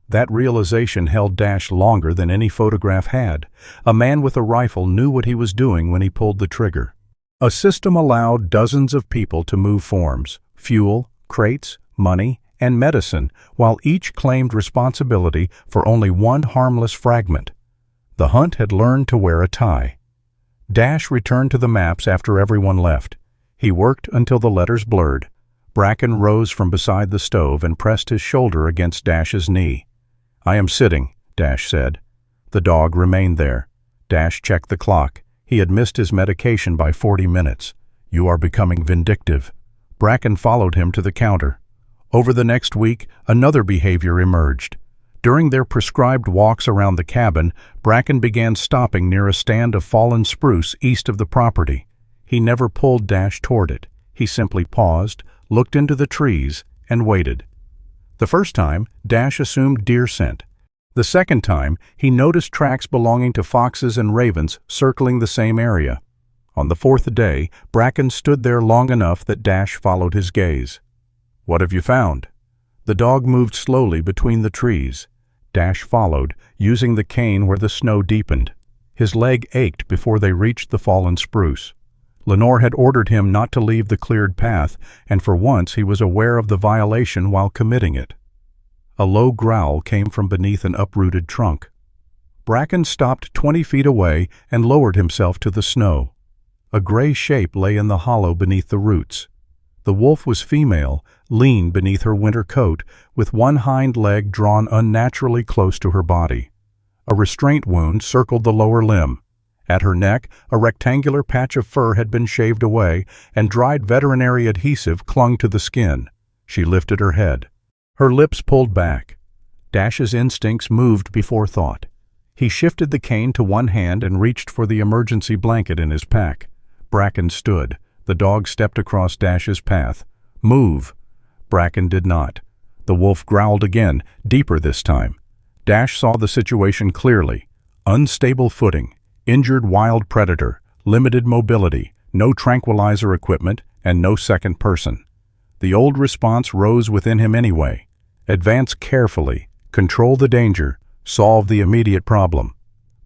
That realization held Dash longer than any photograph had. A man with a rifle knew what he was doing when he pulled the trigger. A system allowed dozens of people to move forms, fuel, crates, money, and medicine, while each claimed responsibility for only one harmless fragment. The hunt had learned to wear a tie. Dash returned to the maps after everyone left. He worked until the letters blurred. Bracken rose from beside the stove and pressed his shoulder against Dash's knee. "I am sitting," Dash said. The dog remained there. Dash checked the clock. He had missed his medication by 40 minutes. "You are becoming vindictive." Bracken followed him to the counter. Over the next week, another behavior emerged. During their prescribed walks around the cabin, Bracken began stopping near a stand of fallen spruce east of the property. He never pulled Dash toward it. He simply paused, looked into the trees, and waited. The first time, Dash assumed deer scent. The second time, he noticed tracks belonging to foxes and ravens circling the same area. On the fourth day, Bracken stood there long enough that Dash followed his gaze. "What have you found?" The dog moved slowly between the trees. Dash followed, using the cane where the snow deepened. His leg ached before they reached the fallen spruce. Lenore had ordered him not to leave the cleared path, and for once he was aware of the violation while committing it. A low growl came from beneath an uprooted trunk. Bracken stopped 20 feet away and lowered himself to the snow. A gray shape lay in the hollow beneath the roots. The wolf was female, lean beneath her winter coat, with one hind leg drawn unnaturally close to her body. A restraint wound circled the lower limb. At her neck, a rectangular patch of fur had been shaved away, and dried veterinary adhesive clung to the skin. She lifted her head. Her lips pulled back. Dash's instincts moved before thought. He shifted the cane to one hand and reached for the emergency blanket in his pack. Bracken stood. The dog stepped across Dash's path. "Move!" Bracken did not. The wolf growled again, deeper this time. Dash saw the situation clearly. Unstable footing, injured wild predator, limited mobility, no tranquilizer equipment, and no second person. The old response rose within him anyway. Advance carefully, control the danger, solve the immediate problem.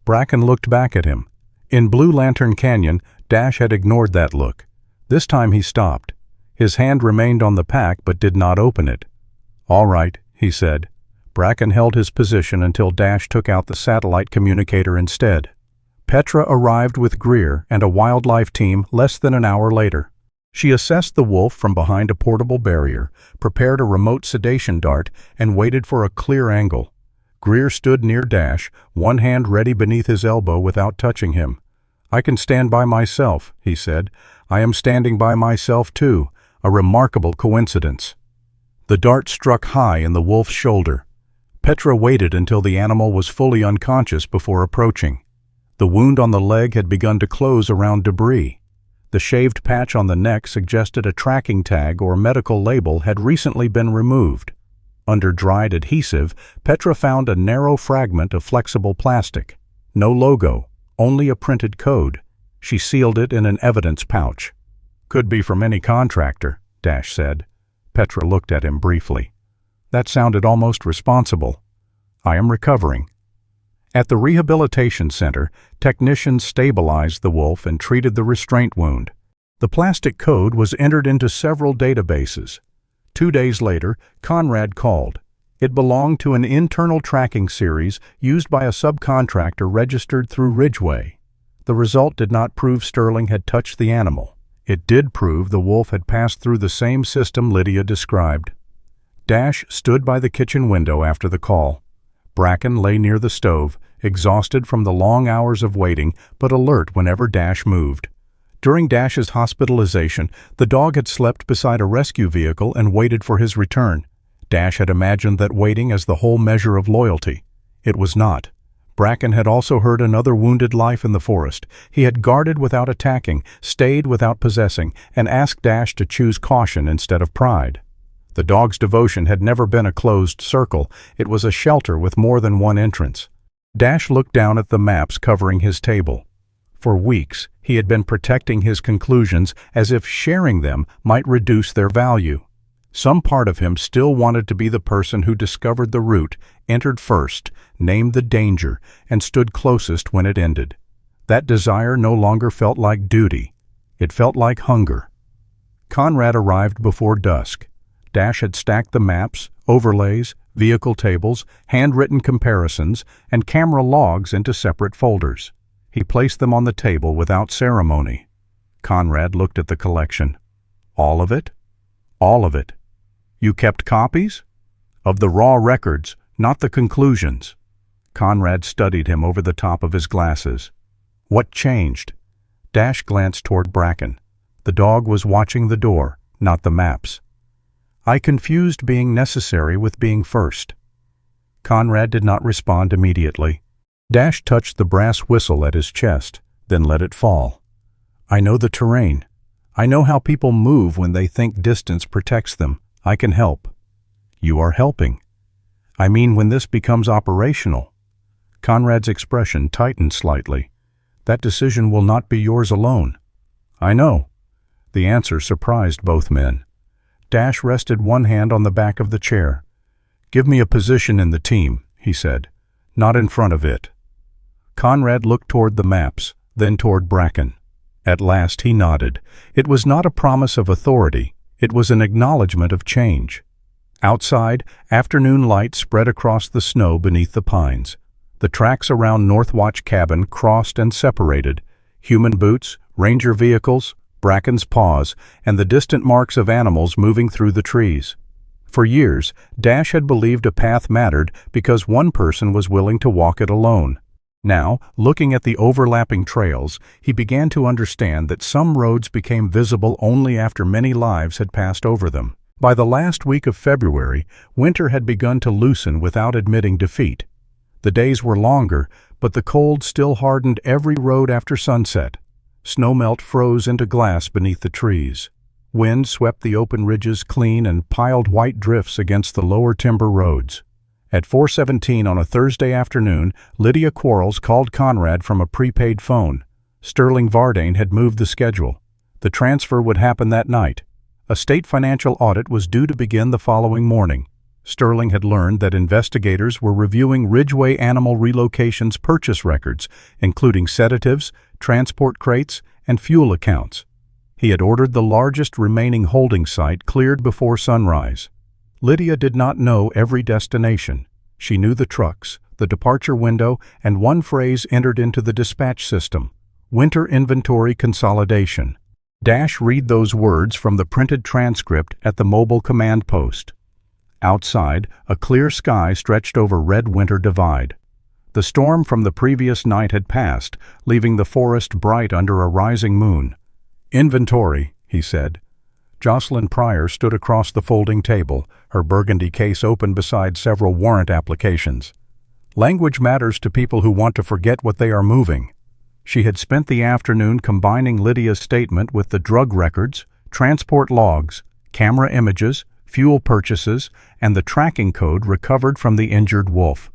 Bracken looked back at him. In Blue Lantern Canyon, Dash had ignored that look. This time he stopped. His hand remained on the pack but did not open it. "All right," he said. Bracken held his position until Dash took out the satellite communicator instead. Petra arrived with Greer and a wildlife team less than an hour later. She assessed the wolf from behind a portable barrier, prepared a remote sedation dart, and waited for a clear angle. Greer stood near Dash, one hand ready beneath his elbow without touching him. "I can stand by myself," he said. "I am standing by myself too. A remarkable coincidence." The dart struck high in the wolf's shoulder. Petra waited until the animal was fully unconscious before approaching. The wound on the leg had begun to close around debris. The shaved patch on the neck suggested a tracking tag or medical label had recently been removed. Under dried adhesive, Petra found a narrow fragment of flexible plastic. No logo, only a printed code. She sealed it in an evidence pouch. "Could be from any contractor," Dash said. Petra looked at him briefly. That sounded almost responsible. "I am recovering." At the rehabilitation center, technicians stabilized the wolf and treated the restraint wound. The plastic code was entered into several databases. 2 days later, Conrad called. It belonged to an internal tracking series used by a subcontractor registered through Ridgeway. The result did not prove Sterling had touched the animal. It did prove the wolf had passed through the same system Lydia described. Dash stood by the kitchen window after the call. Bracken lay near the stove, exhausted from the long hours of waiting, but alert whenever Dash moved. During Dash's hospitalization, the dog had slept beside a rescue vehicle and waited for his return. Dash had imagined that waiting as the whole measure of loyalty. It was not. Bracken had also heard another wounded life in the forest. He had guarded without attacking, stayed without possessing, and asked Dash to choose caution instead of pride. The dog's devotion had never been a closed circle. It was a shelter with more than one entrance. Dash looked down at the maps covering his table. For weeks, he had been protecting his conclusions as if sharing them might reduce their value. Some part of him still wanted to be the person who discovered the route, entered first, named the danger, and stood closest when it ended. That desire no longer felt like duty. It felt like hunger. Conrad arrived before dusk. Dash had stacked the maps, overlays, vehicle tables, handwritten comparisons, and camera logs into separate folders. He placed them on the table without ceremony. Conrad looked at the collection. All of it? All of it. You kept copies? Of the raw records, not the conclusions. Conrad studied him over the top of his glasses. What changed? Dash glanced toward Bracken. The dog was watching the door, not the maps. I confused being necessary with being first. Conrad did not respond immediately. Dash touched the brass whistle at his chest, then let it fall. I know the terrain. I know how people move when they think distance protects them. I can help. You are helping. I mean when this becomes operational. Conrad's expression tightened slightly. That decision will not be yours alone. I know. The answer surprised both men. Dash rested one hand on the back of the chair. Give me a position in the team, he said, not in front of it. Conrad looked toward the maps, then toward Bracken. At last he nodded. It was not a promise of authority. It was an acknowledgement of change. Outside, afternoon light spread across the snow beneath the pines. The tracks around Northwatch Cabin crossed and separated. Human boots, ranger vehicles, Bracken's paws, and the distant marks of animals moving through the trees. For years, Dash had believed a path mattered because one person was willing to walk it alone. Now, looking at the overlapping trails, he began to understand that some roads became visible only after many lives had passed over them. By the last week of February, winter had begun to loosen without admitting defeat. The days were longer, but the cold still hardened every road after sunset. Snowmelt froze into glass beneath the trees. Wind swept the open ridges clean and piled white drifts against the lower timber roads. At 4:17 on a Thursday afternoon, Lydia Quarles called Conrad from a prepaid phone. Sterling Vardane had moved the schedule. The transfer would happen that night. A state financial audit was due to begin the following morning. Sterling had learned that investigators were reviewing Ridgeway Animal Relocation's purchase records, including sedatives, transport crates, and fuel accounts. He had ordered the largest remaining holding site cleared before sunrise. Lydia did not know every destination. She knew the trucks, the departure window, and one phrase entered into the dispatch system: winter inventory consolidation. Dash read those words from the printed transcript at the mobile command post. Outside, a clear sky stretched over Red Winter Divide. The storm from the previous night had passed, leaving the forest bright under a rising moon. Inventory, he said. Jocelyn Pryor stood across the folding table, her burgundy case open beside several warrant applications. Language matters to people who want to forget what they are moving. She had spent the afternoon combining Lydia's statement with the drug records, transport logs, camera images, fuel purchases, and the tracking code recovered from the injured wolf.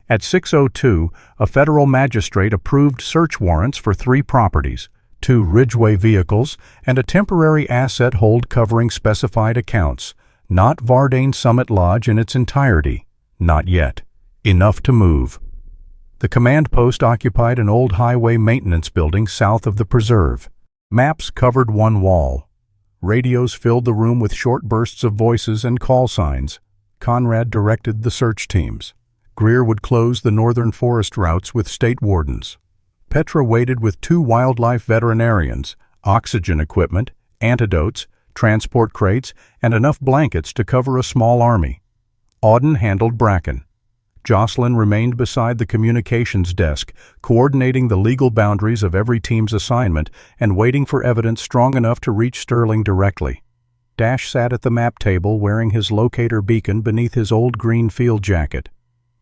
At 6:02, a federal magistrate approved search warrants for 3 properties, 2 Ridgeway vehicles, and a temporary asset hold covering specified accounts, not Vardane Summit Lodge in its entirety. Not yet. Enough to move. The command post occupied an old highway maintenance building south of the preserve. Maps covered one wall. Radios filled the room with short bursts of voices and call signs. Conrad directed the search teams. Greer would close the northern forest routes with state wardens. Petra waited with 2 wildlife veterinarians, oxygen equipment, antidotes, transport crates, and enough blankets to cover a small army. Auden handled Bracken. Jocelyn remained beside the communications desk, coordinating the legal boundaries of every team's assignment and waiting for evidence strong enough to reach Sterling directly. Dash sat at the map table wearing his locator beacon beneath his old green field jacket.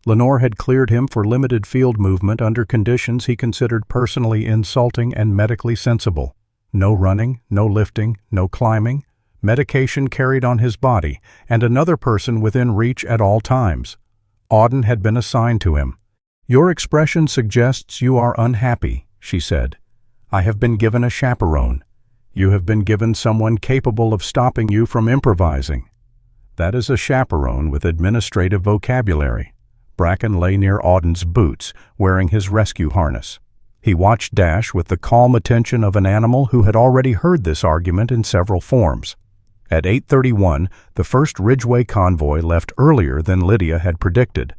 Lenore had cleared him for limited field movement under conditions he considered personally insulting and medically sensible. No running, no lifting, no climbing, medication carried on his body, and another person within reach at all times. Auden had been assigned to him. "Your expression suggests you are unhappy," she said. "I have been given a chaperone. You have been given someone capable of stopping you from improvising." "That is a chaperone with administrative vocabulary." Bracken lay near Auden's boots, wearing his rescue harness. He watched Dash with the calm attention of an animal who had already heard this argument in several forms. At 8:31, the first Ridgeway convoy left earlier than Lydia had predicted.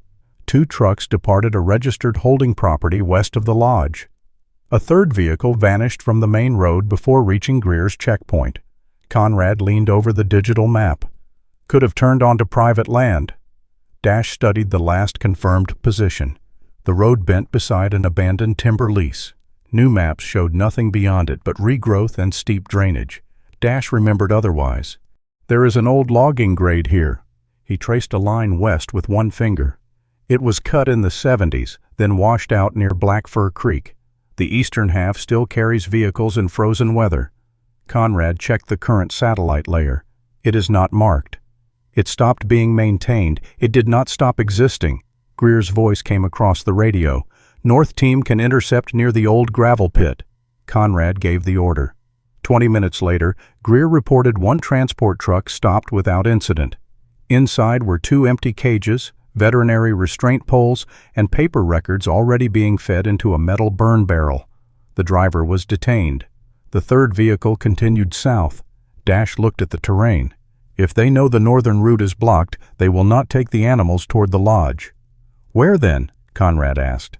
2 trucks departed a registered holding property west of the lodge. A third vehicle vanished from the main road before reaching Greer's checkpoint. Conrad leaned over the digital map. Could have turned onto private land. Dash studied the last confirmed position. The road bent beside an abandoned timber lease. New maps showed nothing beyond it but regrowth and steep drainage. Dash remembered otherwise. "There is an old logging grade here." He traced a line west with one finger. It was cut in the 70s, then washed out near Black Fir Creek. The eastern half still carries vehicles in frozen weather. Conrad checked the current satellite layer. It is not marked. It stopped being maintained. It did not stop existing. Greer's voice came across the radio. "North team can intercept near the old gravel pit." Conrad gave the order. 20 minutes later, Greer reported 1 transport truck stopped without incident. Inside were 2 empty cages, veterinary restraint poles, and paper records already being fed into a metal burn barrel. The driver was detained. The third vehicle continued south. Dash looked at the terrain. If they know the northern route is blocked, they will not take the animals toward the lodge. "Where then?" Conrad asked.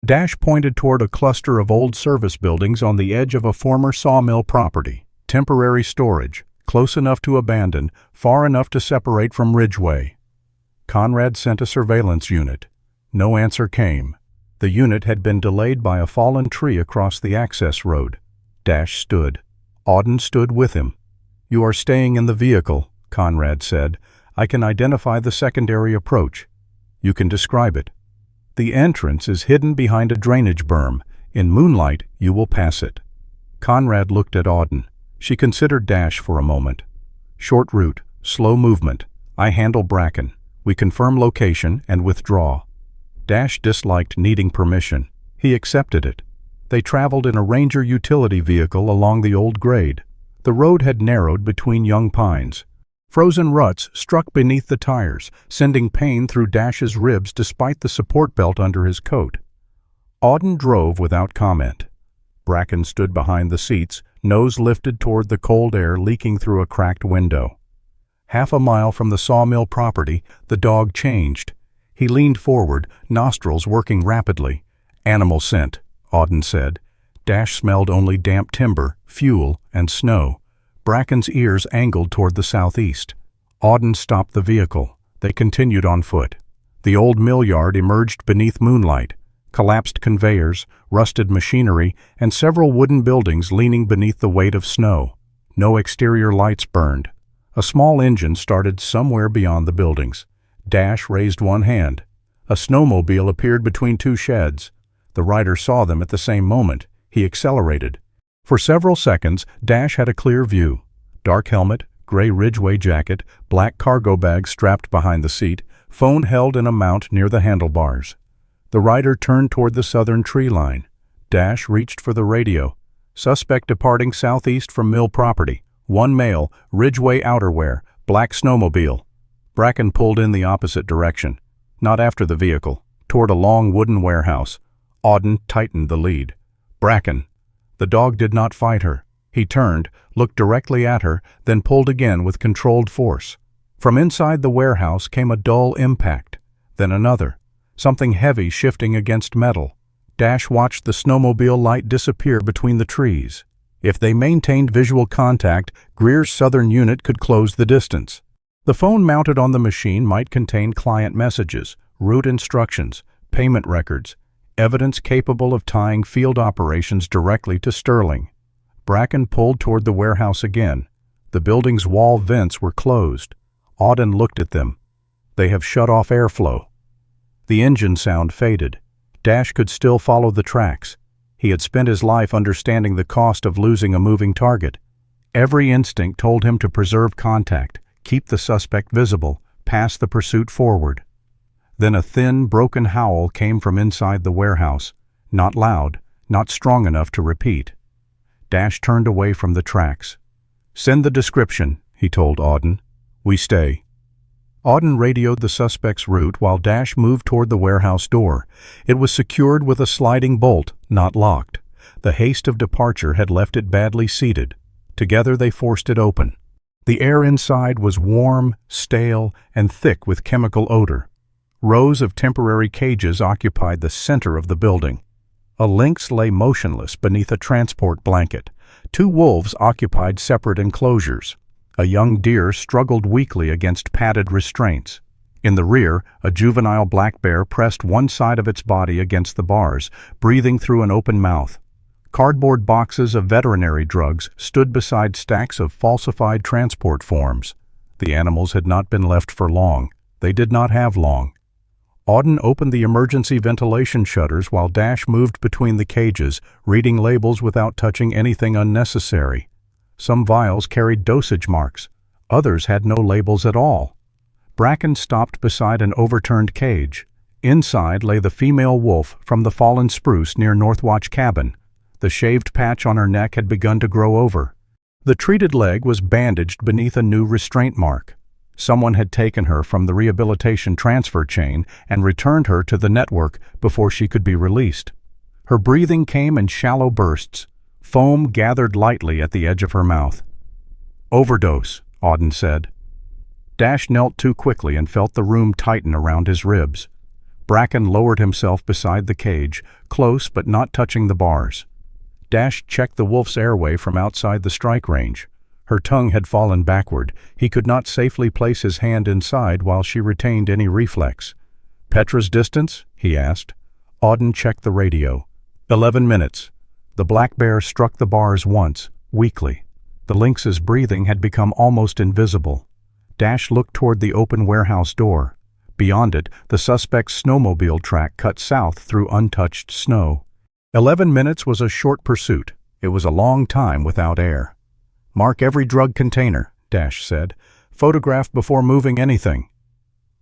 Dash pointed toward a cluster of old service buildings on the edge of a former sawmill property. Temporary storage, close enough to abandon, far enough to separate from Ridgeway. Conrad sent a surveillance unit. No answer came. The unit had been delayed by a fallen tree across the access road. Dash stood. Auden stood with him. "You are staying in the vehicle," Conrad said. "I can identify the secondary approach. You can describe it." "The entrance is hidden behind a drainage berm. In moonlight, you will pass it." Conrad looked at Auden. She considered Dash for a moment. "Short route, slow movement. I handle Bracken. We confirm location and withdraw." Dash disliked needing permission. He accepted it. They traveled in a Ranger utility vehicle along the old grade. The road had narrowed between young pines. Frozen ruts struck beneath the tires, sending pain through Dash's ribs despite the support belt under his coat. Auden drove without comment. Bracken stood behind the seats, nose lifted toward the cold air leaking through a cracked window. Half a mile from the sawmill property, the dog changed. He leaned forward, nostrils working rapidly. "Animal scent," Auden said. Dash smelled only damp timber, fuel, and snow. Bracken's ears angled toward the southeast. Auden stopped the vehicle. They continued on foot. The old mill yard emerged beneath moonlight. Collapsed conveyors, rusted machinery, and several wooden buildings leaning beneath the weight of snow. No exterior lights burned. A small engine started somewhere beyond the buildings. Dash raised one hand. A snowmobile appeared between 2 sheds. The rider saw them at the same moment. He accelerated. For several seconds, Dash had a clear view. Dark helmet, gray Ridgeway jacket, black cargo bag strapped behind the seat, phone held in a mount near the handlebars. The rider turned toward the southern tree line. Dash reached for the radio. "Suspect departing southeast from mill property. 1 male, Ridgeway outerwear, black snowmobile." Bracken pulled in the opposite direction. Not after the vehicle, toward a long wooden warehouse. Auden tightened the lead. "Bracken." The dog did not fight her. He turned, looked directly at her, then pulled again with controlled force. From inside the warehouse came a dull impact, then another, something heavy shifting against metal. Dash watched the snowmobile light disappear between the trees. If they maintained visual contact, Greer's southern unit could close the distance. The phone mounted on the machine might contain client messages, route instructions, payment records, evidence capable of tying field operations directly to Sterling. Bracken pulled toward the warehouse again. The building's wall vents were closed. Auden looked at them. They have shut off airflow. The engine sound faded. Dash could still follow the tracks. He had spent his life understanding the cost of losing a moving target. Every instinct told him to preserve contact, keep the suspect visible, pass the pursuit forward. Then a thin, broken howl came from inside the warehouse, not loud, not strong enough to repeat. Dash turned away from the tracks. "Send the description," he told Auden. "We stay." Auden radioed the suspect's route while Dash moved toward the warehouse door. It was secured with a sliding bolt, not locked. The haste of departure had left it badly seated. Together they forced it open. The air inside was warm, stale, and thick with chemical odor. Rows of temporary cages occupied the center of the building. A lynx lay motionless beneath a transport blanket. 2 wolves occupied separate enclosures. A young deer struggled weakly against padded restraints. In the rear, a juvenile black bear pressed one side of its body against the bars, breathing through an open mouth. Cardboard boxes of veterinary drugs stood beside stacks of falsified transport forms. The animals had not been left for long. They did not have long. Auden opened the emergency ventilation shutters while Dash moved between the cages, reading labels without touching anything unnecessary. Some vials carried dosage marks. Others had no labels at all. Bracken stopped beside an overturned cage. Inside lay the female wolf from the fallen spruce near Northwatch Cabin. The shaved patch on her neck had begun to grow over. The treated leg was bandaged beneath a new restraint mark. Someone had taken her from the rehabilitation transfer chain and returned her to the network before she could be released. Her breathing came in shallow bursts. Foam gathered lightly at the edge of her mouth. "Overdose," Auden said. Dash knelt too quickly and felt the room tighten around his ribs. Bracken lowered himself beside the cage, close but not touching the bars. Dash checked the wolf's airway from outside the strike range. Her tongue had fallen backward. He could not safely place his hand inside while she retained any reflex. "Petra's distance?" he asked. Auden checked the radio. 11 minutes. The black bear struck the bars once, weakly. The lynx's breathing had become almost invisible. Dash looked toward the open warehouse door. Beyond it, the suspect's snowmobile track cut south through untouched snow. 11 minutes was a short pursuit. It was a long time without air. "Mark every drug container," Dash said. "Photograph before moving anything."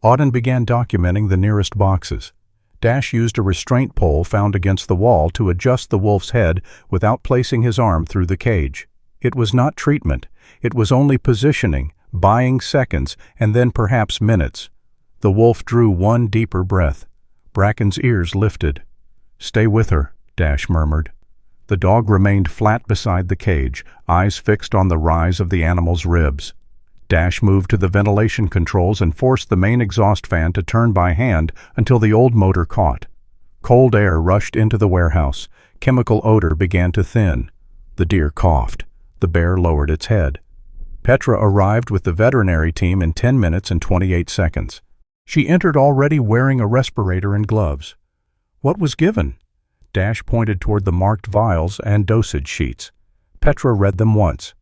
Auden began documenting the nearest boxes. Dash used a restraint pole found against the wall to adjust the wolf's head without placing his arm through the cage. It was not treatment. It was only positioning, buying seconds, and then perhaps minutes. The wolf drew one deeper breath. Bracken's ears lifted. "Stay with her," Dash murmured. The dog remained flat beside the cage, eyes fixed on the rise of the animal's ribs. Dash moved to the ventilation controls and forced the main exhaust fan to turn by hand until the old motor caught. Cold air rushed into the warehouse. Chemical odor began to thin. The deer coughed. The bear lowered its head. Petra arrived with the veterinary team in 10 minutes and 28 seconds. She entered already wearing a respirator and gloves. "What was given?" Dash pointed toward the marked vials and dosage sheets. Petra read them once.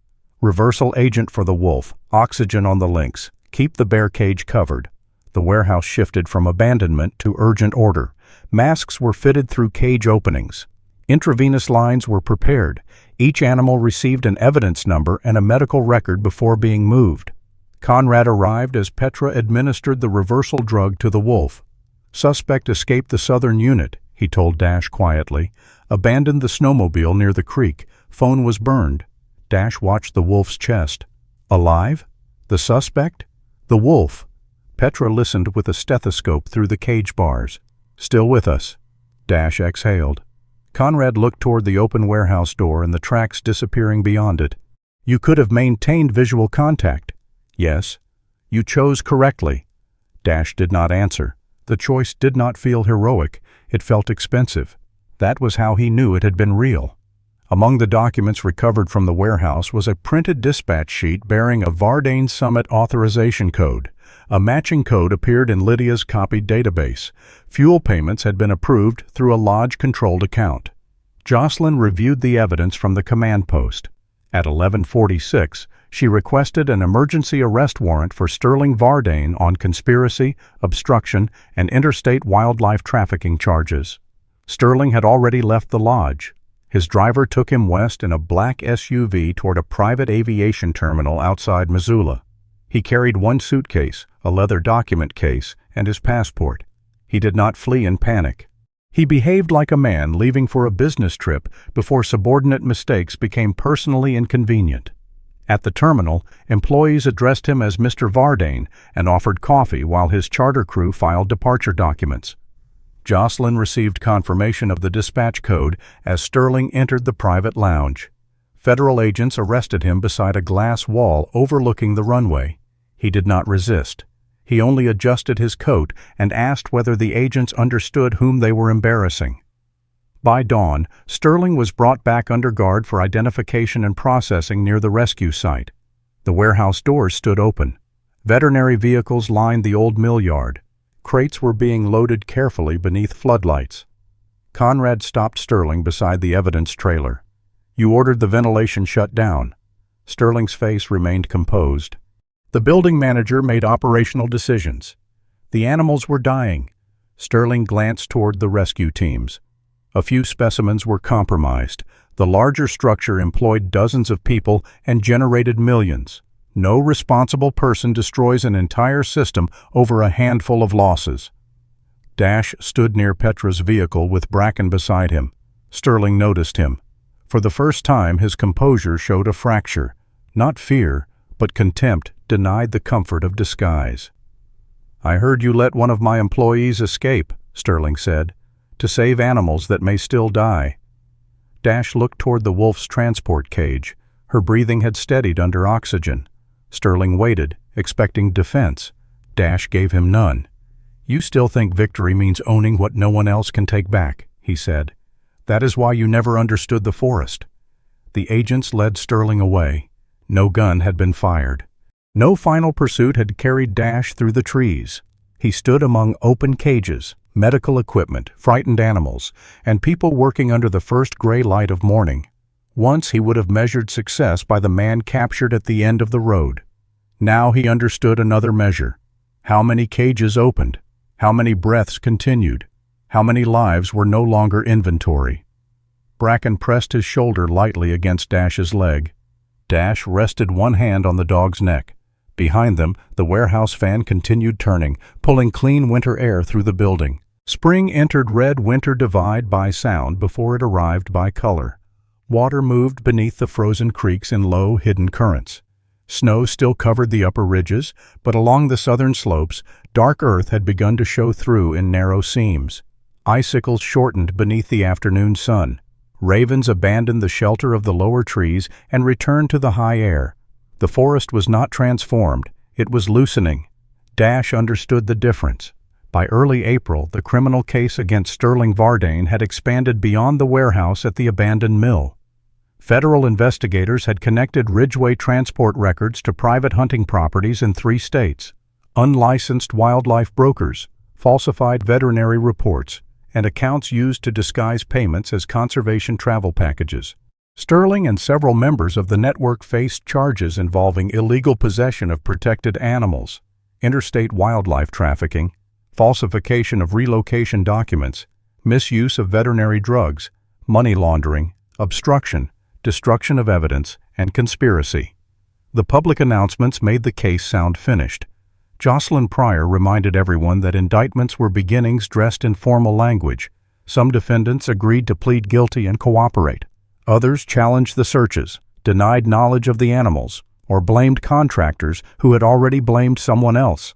"Reversal agent for the wolf, oxygen on the lynx, keep the bear cage covered." The warehouse shifted from abandonment to urgent order. Masks were fitted through cage openings. Intravenous lines were prepared. Each animal received an evidence number and a medical record before being moved. Conrad arrived as Petra administered the reversal drug to the wolf. "Suspect escaped the southern unit," he told Dash quietly. "Abandoned the snowmobile near the creek. Phone was burned." Dash watched the wolf's chest. Alive? The suspect? The wolf? Petra listened with a stethoscope through the cage bars. "Still with us." Dash exhaled. Conrad looked toward the open warehouse door and the tracks disappearing beyond it. You could have maintained visual contact. Yes. You chose correctly. Dash did not answer. The choice did not feel heroic. It felt expensive. That was how he knew it had been real. Among the documents recovered from the warehouse was a printed dispatch sheet bearing a Vardane Summit authorization code. A matching code appeared in Lydia's copied database. Fuel payments had been approved through a lodge-controlled account. Jocelyn reviewed the evidence from the command post. At 11:46, she requested an emergency arrest warrant for Sterling Vardane on conspiracy, obstruction, and interstate wildlife trafficking charges. Sterling had already left the lodge. His driver took him west in a black SUV toward a private aviation terminal outside Missoula. He carried one suitcase, a leather document case, and his passport. He did not flee in panic. He behaved like a man leaving for a business trip before subordinate mistakes became personally inconvenient. At the terminal, employees addressed him as Mr. Vardane and offered coffee while his charter crew filed departure documents. Jocelyn received confirmation of the dispatch code as Sterling entered the private lounge. Federal agents arrested him beside a glass wall overlooking the runway. He did not resist. He only adjusted his coat and asked whether the agents understood whom they were embarrassing. By dawn, Sterling was brought back under guard for identification and processing near the rescue site. The warehouse doors stood open. Veterinary vehicles lined the old mill yard. Crates were being loaded carefully beneath floodlights. Conrad stopped Sterling beside the evidence trailer. You ordered the ventilation shut down. Sterling's face remained composed. The building manager made operational decisions. The animals were dying. Sterling glanced toward the rescue teams. A few specimens were compromised. The larger structure employed dozens of people and generated millions. No responsible person destroys an entire system over a handful of losses. Dash stood near Petra's vehicle with Bracken beside him. Sterling noticed him. For the first time, his composure showed a fracture. Not fear, but contempt denied the comfort of disguise. I heard you let one of my employees escape, Sterling said, to save animals that may still die. Dash looked toward the wolf's transport cage. Her breathing had steadied under oxygen. Sterling waited, expecting defense. Dash gave him none. You still think victory means owning what no one else can take back, he said. That is why you never understood the forest. The agents led Sterling away. No gun had been fired. No final pursuit had carried Dash through the trees. He stood among open cages, medical equipment, frightened animals, and people working under the first gray light of morning. Once he would have measured success by the man captured at the end of the road. Now he understood another measure. How many cages opened? How many breaths continued? How many lives were no longer inventory? Bracken pressed his shoulder lightly against Dash's leg. Dash rested one hand on the dog's neck. Behind them, the warehouse fan continued turning, pulling clean winter air through the building. Spring entered red winter divide by sound before it arrived by color. Water moved beneath the frozen creeks in low, hidden currents. Snow still covered the upper ridges, but along the southern slopes, dark earth had begun to show through in narrow seams. Icicles shortened beneath the afternoon sun. Ravens abandoned the shelter of the lower trees and returned to the high air. The forest was not transformed, it was loosening. Dash understood the difference. By early April, the criminal case against Sterling Vardane had expanded beyond the warehouse at the abandoned mill. Federal investigators had connected Ridgeway transport records to private hunting properties in 3 states, unlicensed wildlife brokers, falsified veterinary reports, and accounts used to disguise payments as conservation travel packages. Sterling and several members of the network faced charges involving illegal possession of protected animals, interstate wildlife trafficking, falsification of relocation documents, misuse of veterinary drugs, money laundering, obstruction, destruction of evidence, and conspiracy. The public announcements made the case sound finished. Jocelyn Pryor reminded everyone that indictments were beginnings dressed in formal language. Some defendants agreed to plead guilty and cooperate. Others challenged the searches, denied knowledge of the animals, or blamed contractors who had already blamed someone else.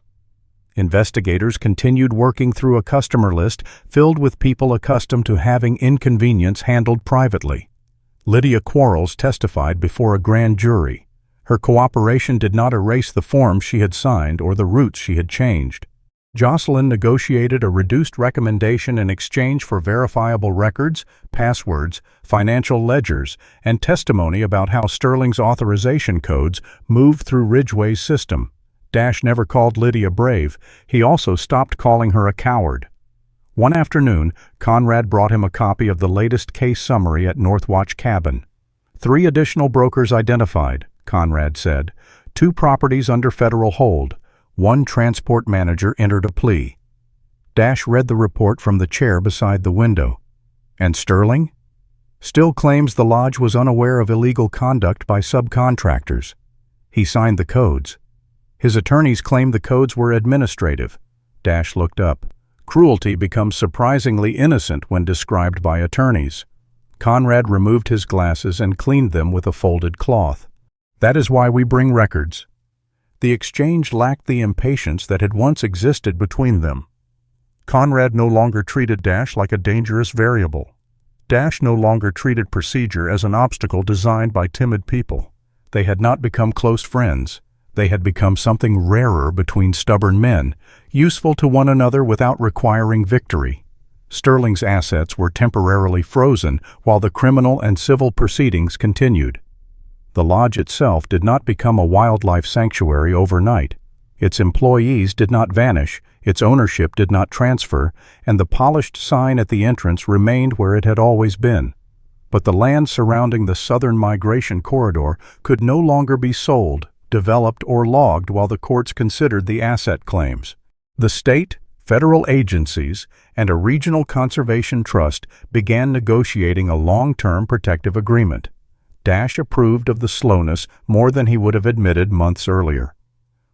Investigators continued working through a customer list filled with people accustomed to having inconvenience handled privately. Lydia Quarles testified before a grand jury. Her cooperation did not erase the forms she had signed or the routes she had changed. Jocelyn negotiated a reduced recommendation in exchange for verifiable records, passwords, financial ledgers, and testimony about how Sterling's authorization codes moved through Ridgway's system. Dash never called Lydia brave. He also stopped calling her a coward. One afternoon, Conrad brought him a copy of the latest case summary at Northwatch Cabin. 3 additional brokers identified, Conrad said. 2 properties under federal hold. 1 transport manager entered a plea. Dash read the report from the chair beside the window. And Sterling? Still claims the lodge was unaware of illegal conduct by subcontractors. He signed the codes. His attorneys claimed the codes were administrative. Dash looked up. Cruelty becomes surprisingly innocent when described by attorneys. Conrad removed his glasses and cleaned them with a folded cloth. That is why we bring records. The exchange lacked the impatience that had once existed between them. Conrad no longer treated Dash like a dangerous variable. Dash no longer treated procedure as an obstacle designed by timid people. They had not become close friends. They had become something rarer between stubborn men, useful to one another without requiring victory. Sterling's assets were temporarily frozen while the criminal and civil proceedings continued. The lodge itself did not become a wildlife sanctuary overnight. Its employees did not vanish, its ownership did not transfer, and the polished sign at the entrance remained where it had always been. But the land surrounding the southern migration corridor could no longer be sold, developed, or logged while the courts considered the asset claims. The state, federal agencies, and a regional conservation trust began negotiating a long-term protective agreement. Dash approved of the slowness more than he would have admitted months earlier.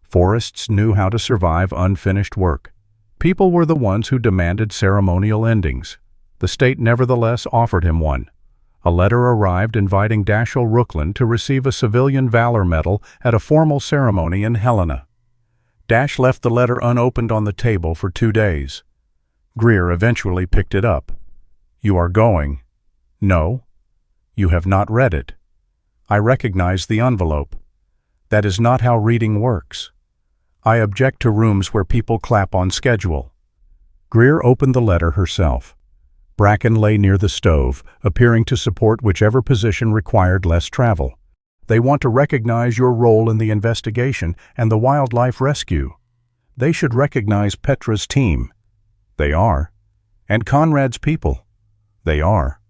Forests knew how to survive unfinished work. People were the ones who demanded ceremonial endings. The state nevertheless offered him one. A letter arrived inviting Dashiell Rooklyn to receive a Civilian Valor Medal at a formal ceremony in Helena. Dash left the letter unopened on the table for 2 days. Greer eventually picked it up. "You are going." "No." "You have not read it." "I recognize the envelope." "That is not how reading works." "I object to rooms where people clap on schedule." Greer opened the letter herself. Bracken lay near the stove, appearing to support whichever position required less travel. "They want to recognize your role in the investigation and the wildlife rescue. They should recognize Petra's team." "They are." "And Conrad's people." "They are."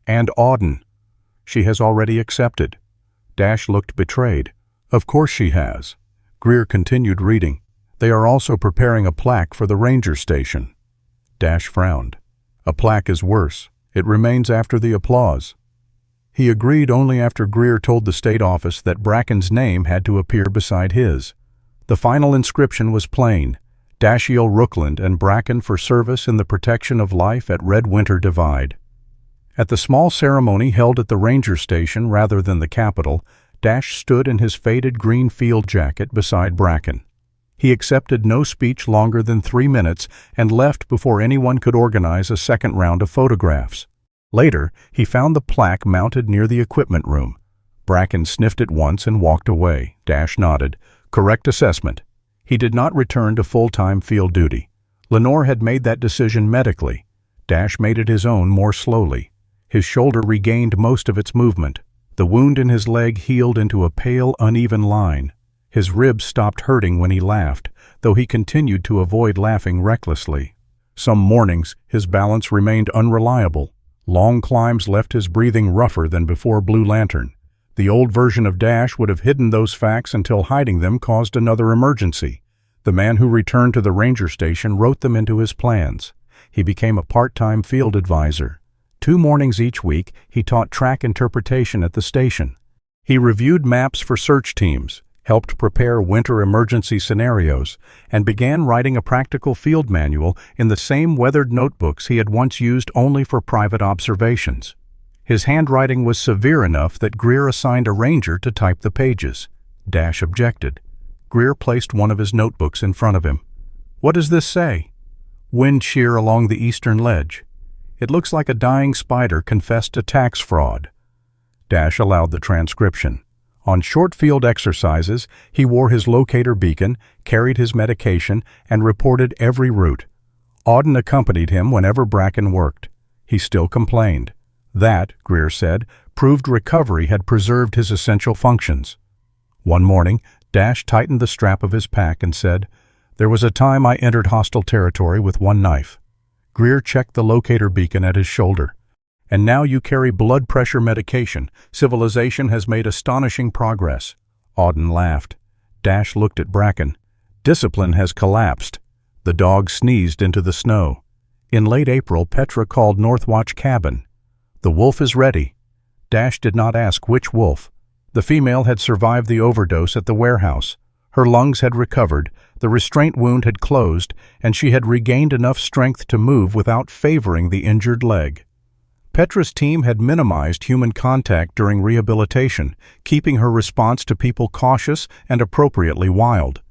"And Auden." "She has already accepted." Dash looked betrayed. "Of course she has." Greer continued reading. "They are also preparing a plaque for the ranger station." Dash frowned. "A plaque is worse. It remains after the applause." He agreed only after Greer told the state office that Bracken's name had to appear beside his. The final inscription was plain: Dashiell Rooklyn and Bracken for service in the protection of life at Red Winter Divide. At the small ceremony held at the ranger station rather than the Capitol, Dash stood in his faded green field jacket beside Bracken. He accepted no speech longer than 3 minutes and left before anyone could organize a second round of photographs. Later, he found the plaque mounted near the equipment room. Bracken sniffed it once and walked away. Dash nodded. Correct assessment. He did not return to full-time field duty. Lenore had made that decision medically. Dash made it his own more slowly. His shoulder regained most of its movement. The wound in his leg healed into a pale, uneven line. His ribs stopped hurting when he laughed, though he continued to avoid laughing recklessly. Some mornings, his balance remained unreliable. Long climbs left his breathing rougher than before Blue Lantern. The old version of Dash would have hidden those facts until hiding them caused another emergency. The man who returned to the ranger station wrote them into his plans. He became a part-time field advisor. 2 mornings each week, he taught track interpretation at the station. He reviewed maps for search teams, helped prepare winter emergency scenarios, and began writing a practical field manual in the same weathered notebooks he had once used only for private observations. His handwriting was severe enough that Greer assigned a ranger to type the pages. Dash objected. Greer placed one of his notebooks in front of him. What does this say? Wind shear along the eastern ledge. It looks like a dying spider confessed to tax fraud. Dash allowed the transcription. On short field exercises, he wore his locator beacon, carried his medication, and reported every route. Auden accompanied him whenever Bracken worked. He still complained. That, Greer said, proved recovery had preserved his essential functions. One morning, Dash tightened the strap of his pack and said, "There was a time I entered hostile territory with one knife." Greer checked the locator beacon at his shoulder. "And now you carry blood pressure medication. Civilization has made astonishing progress." Auden laughed. Dash looked at Bracken. "Discipline has collapsed." The dog sneezed into the snow. In late April, Petra called Northwatch Cabin. "The wolf is ready." Dash did not ask which wolf. The female had survived the overdose at the warehouse. Her lungs had recovered, the restraint wound had closed, and she had regained enough strength to move without favoring the injured leg. Petra's team had minimized human contact during rehabilitation, keeping her response to people cautious and appropriately wild.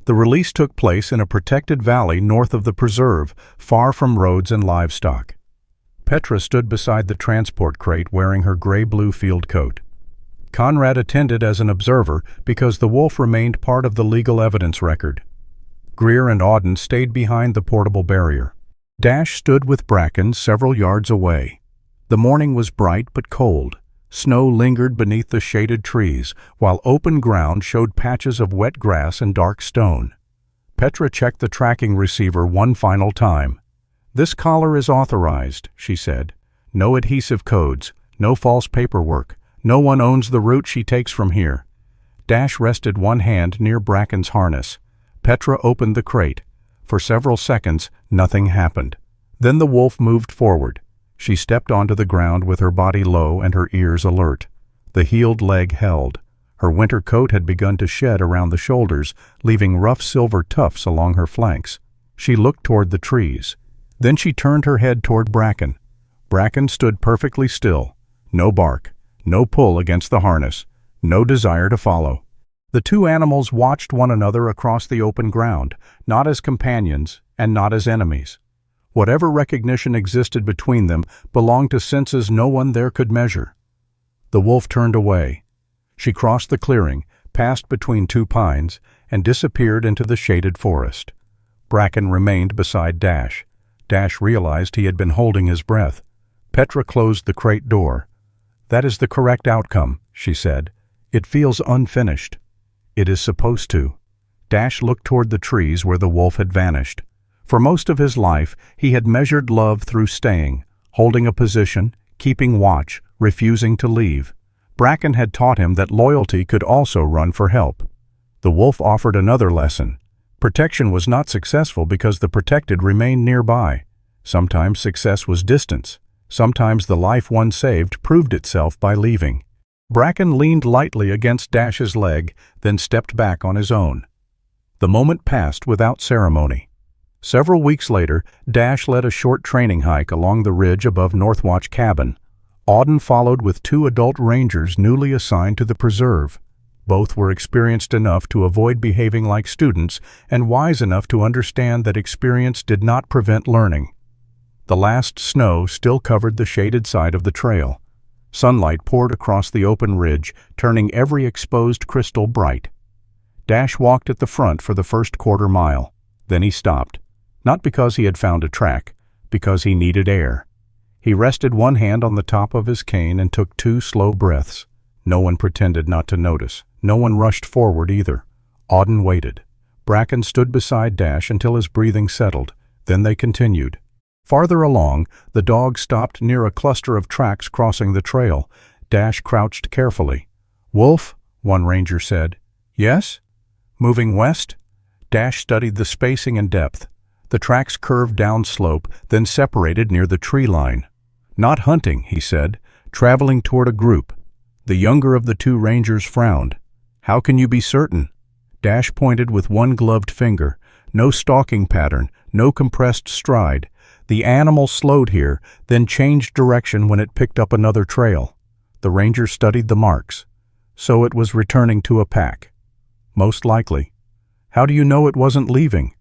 The release took place in a protected valley north of the preserve, far from roads and livestock. Petra stood beside the transport crate wearing her gray-blue field coat. Conrad attended as an observer because the wolf remained part of the legal evidence record. Greer and Auden stayed behind the portable barrier. Dash stood with Bracken several yards away. The morning was bright but cold. Snow lingered beneath the shaded trees, while open ground showed patches of wet grass and dark stone. Petra checked the tracking receiver one final time. "This collar is authorized," she said. "No adhesive codes, no false paperwork. No one owns the route she takes from here." Dash rested one hand near Bracken's harness. Petra opened the crate. For several seconds, nothing happened. Then the wolf moved forward. She stepped onto the ground with her body low and her ears alert. The healed leg held. Her winter coat had begun to shed around the shoulders, leaving rough silver tufts along her flanks. She looked toward the trees. Then she turned her head toward Bracken. Bracken stood perfectly still. No bark. No pull against the harness, no desire to follow. The two animals watched one another across the open ground, not as companions and not as enemies. Whatever recognition existed between them belonged to senses no one there could measure. The wolf turned away. She crossed the clearing, passed between two pines, and disappeared into the shaded forest. Bracken remained beside Dash. Dash realized he had been holding his breath. Petra closed the crate door. "That is the correct outcome," she said. "It feels unfinished." "It is supposed to." Dash looked toward the trees where the wolf had vanished. For most of his life, he had measured love through staying, holding a position, keeping watch, refusing to leave. Bracken had taught him that loyalty could also run for help. The wolf offered another lesson. Protection was not successful because the protected remained nearby. Sometimes success was distance. Sometimes the life one saved proved itself by leaving. Bracken leaned lightly against Dash's leg, then stepped back on his own. The moment passed without ceremony. Several weeks later, Dash led a short training hike along the ridge above Northwatch Cabin. Auden followed with two adult rangers newly assigned to the preserve. Both were experienced enough to avoid behaving like students and wise enough to understand that experience did not prevent learning. The last snow still covered the shaded side of the trail. Sunlight poured across the open ridge, turning every exposed crystal bright. Dash walked at the front for the first quarter mile. Then he stopped. Not because he had found a track, because he needed air. He rested one hand on the top of his cane and took 2 slow breaths. No one pretended not to notice. No one rushed forward either. Auden waited. Bracken stood beside Dash until his breathing settled. Then they continued. Farther along, the dog stopped near a cluster of tracks crossing the trail. Dash crouched carefully. "Wolf?" one ranger said. "Yes?" "Moving west?" Dash studied the spacing and depth. The tracks curved downslope, then separated near the tree line. "Not hunting," he said, "traveling toward a group." The younger of the 2 rangers frowned. "How can you be certain?" Dash pointed with one gloved finger. No stalking pattern, no compressed stride. The animal slowed here, then changed direction when it picked up another trail. The ranger studied the marks. So it was returning to a pack. Most likely. "How do you know it wasn't leaving?"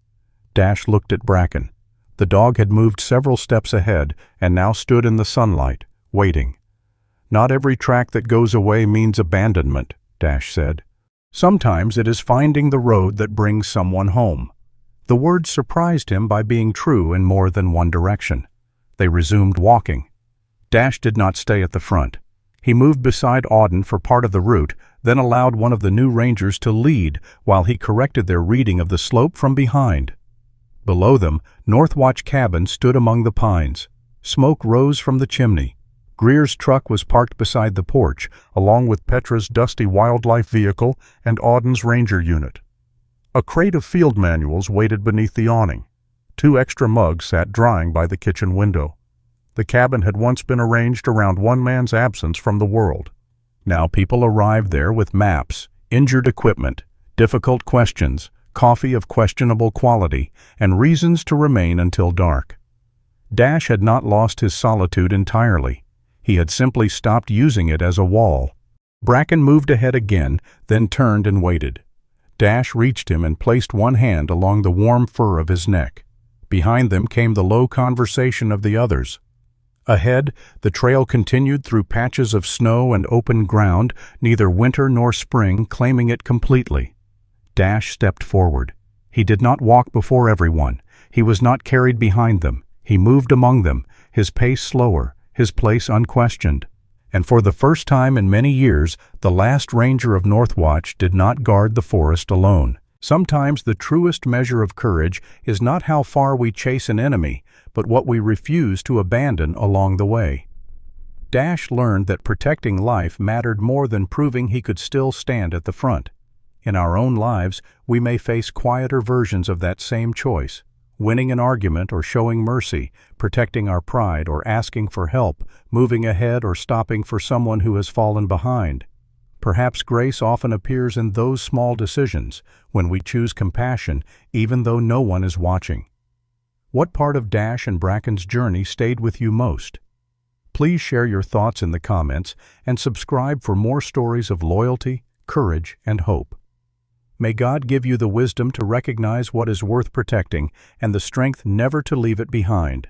Dash looked at Bracken. The dog had moved several steps ahead and now stood in the sunlight, waiting. "Not every track that goes away means abandonment," Dash said. "Sometimes it is finding the road that brings someone home." The words surprised him by being true in more than one direction. They resumed walking. Dash did not stay at the front. He moved beside Auden for part of the route, then allowed one of the new rangers to lead while he corrected their reading of the slope from behind. Below them, Northwatch cabin stood among the pines. Smoke rose from the chimney. Greer's truck was parked beside the porch, along with Petra's dusty wildlife vehicle and Auden's ranger unit. A crate of field manuals waited beneath the awning. 2 extra mugs sat drying by the kitchen window. The cabin had once been arranged around one man's absence from the world. Now people arrived there with maps, injured equipment, difficult questions, coffee of questionable quality, and reasons to remain until dark. Dash had not lost his solitude entirely. He had simply stopped using it as a wall. Bracken moved ahead again, then turned and waited. Dash reached him and placed one hand along the warm fur of his neck. Behind them came the low conversation of the others. Ahead, the trail continued through patches of snow and open ground, neither winter nor spring claiming it completely. Dash stepped forward. He did not walk before everyone. He was not carried behind them. He moved among them, his pace slower, his place unquestioned. And for the first time in many years, the last ranger of Northwatch did not guard the forest alone. Sometimes the truest measure of courage is not how far we chase an enemy, but what we refuse to abandon along the way. Dash learned that protecting life mattered more than proving he could still stand at the front. In our own lives, we may face quieter versions of that same choice, winning an argument or showing mercy, protecting our pride or asking for help, moving ahead or stopping for someone who has fallen behind. Perhaps grace often appears in those small decisions, when we choose compassion even though no one is watching. What part of Dash and Bracken's journey stayed with you most? Please share your thoughts in the comments and subscribe for more stories of loyalty, courage, and hope. May God give you the wisdom to recognize what is worth protecting and the strength never to leave it behind.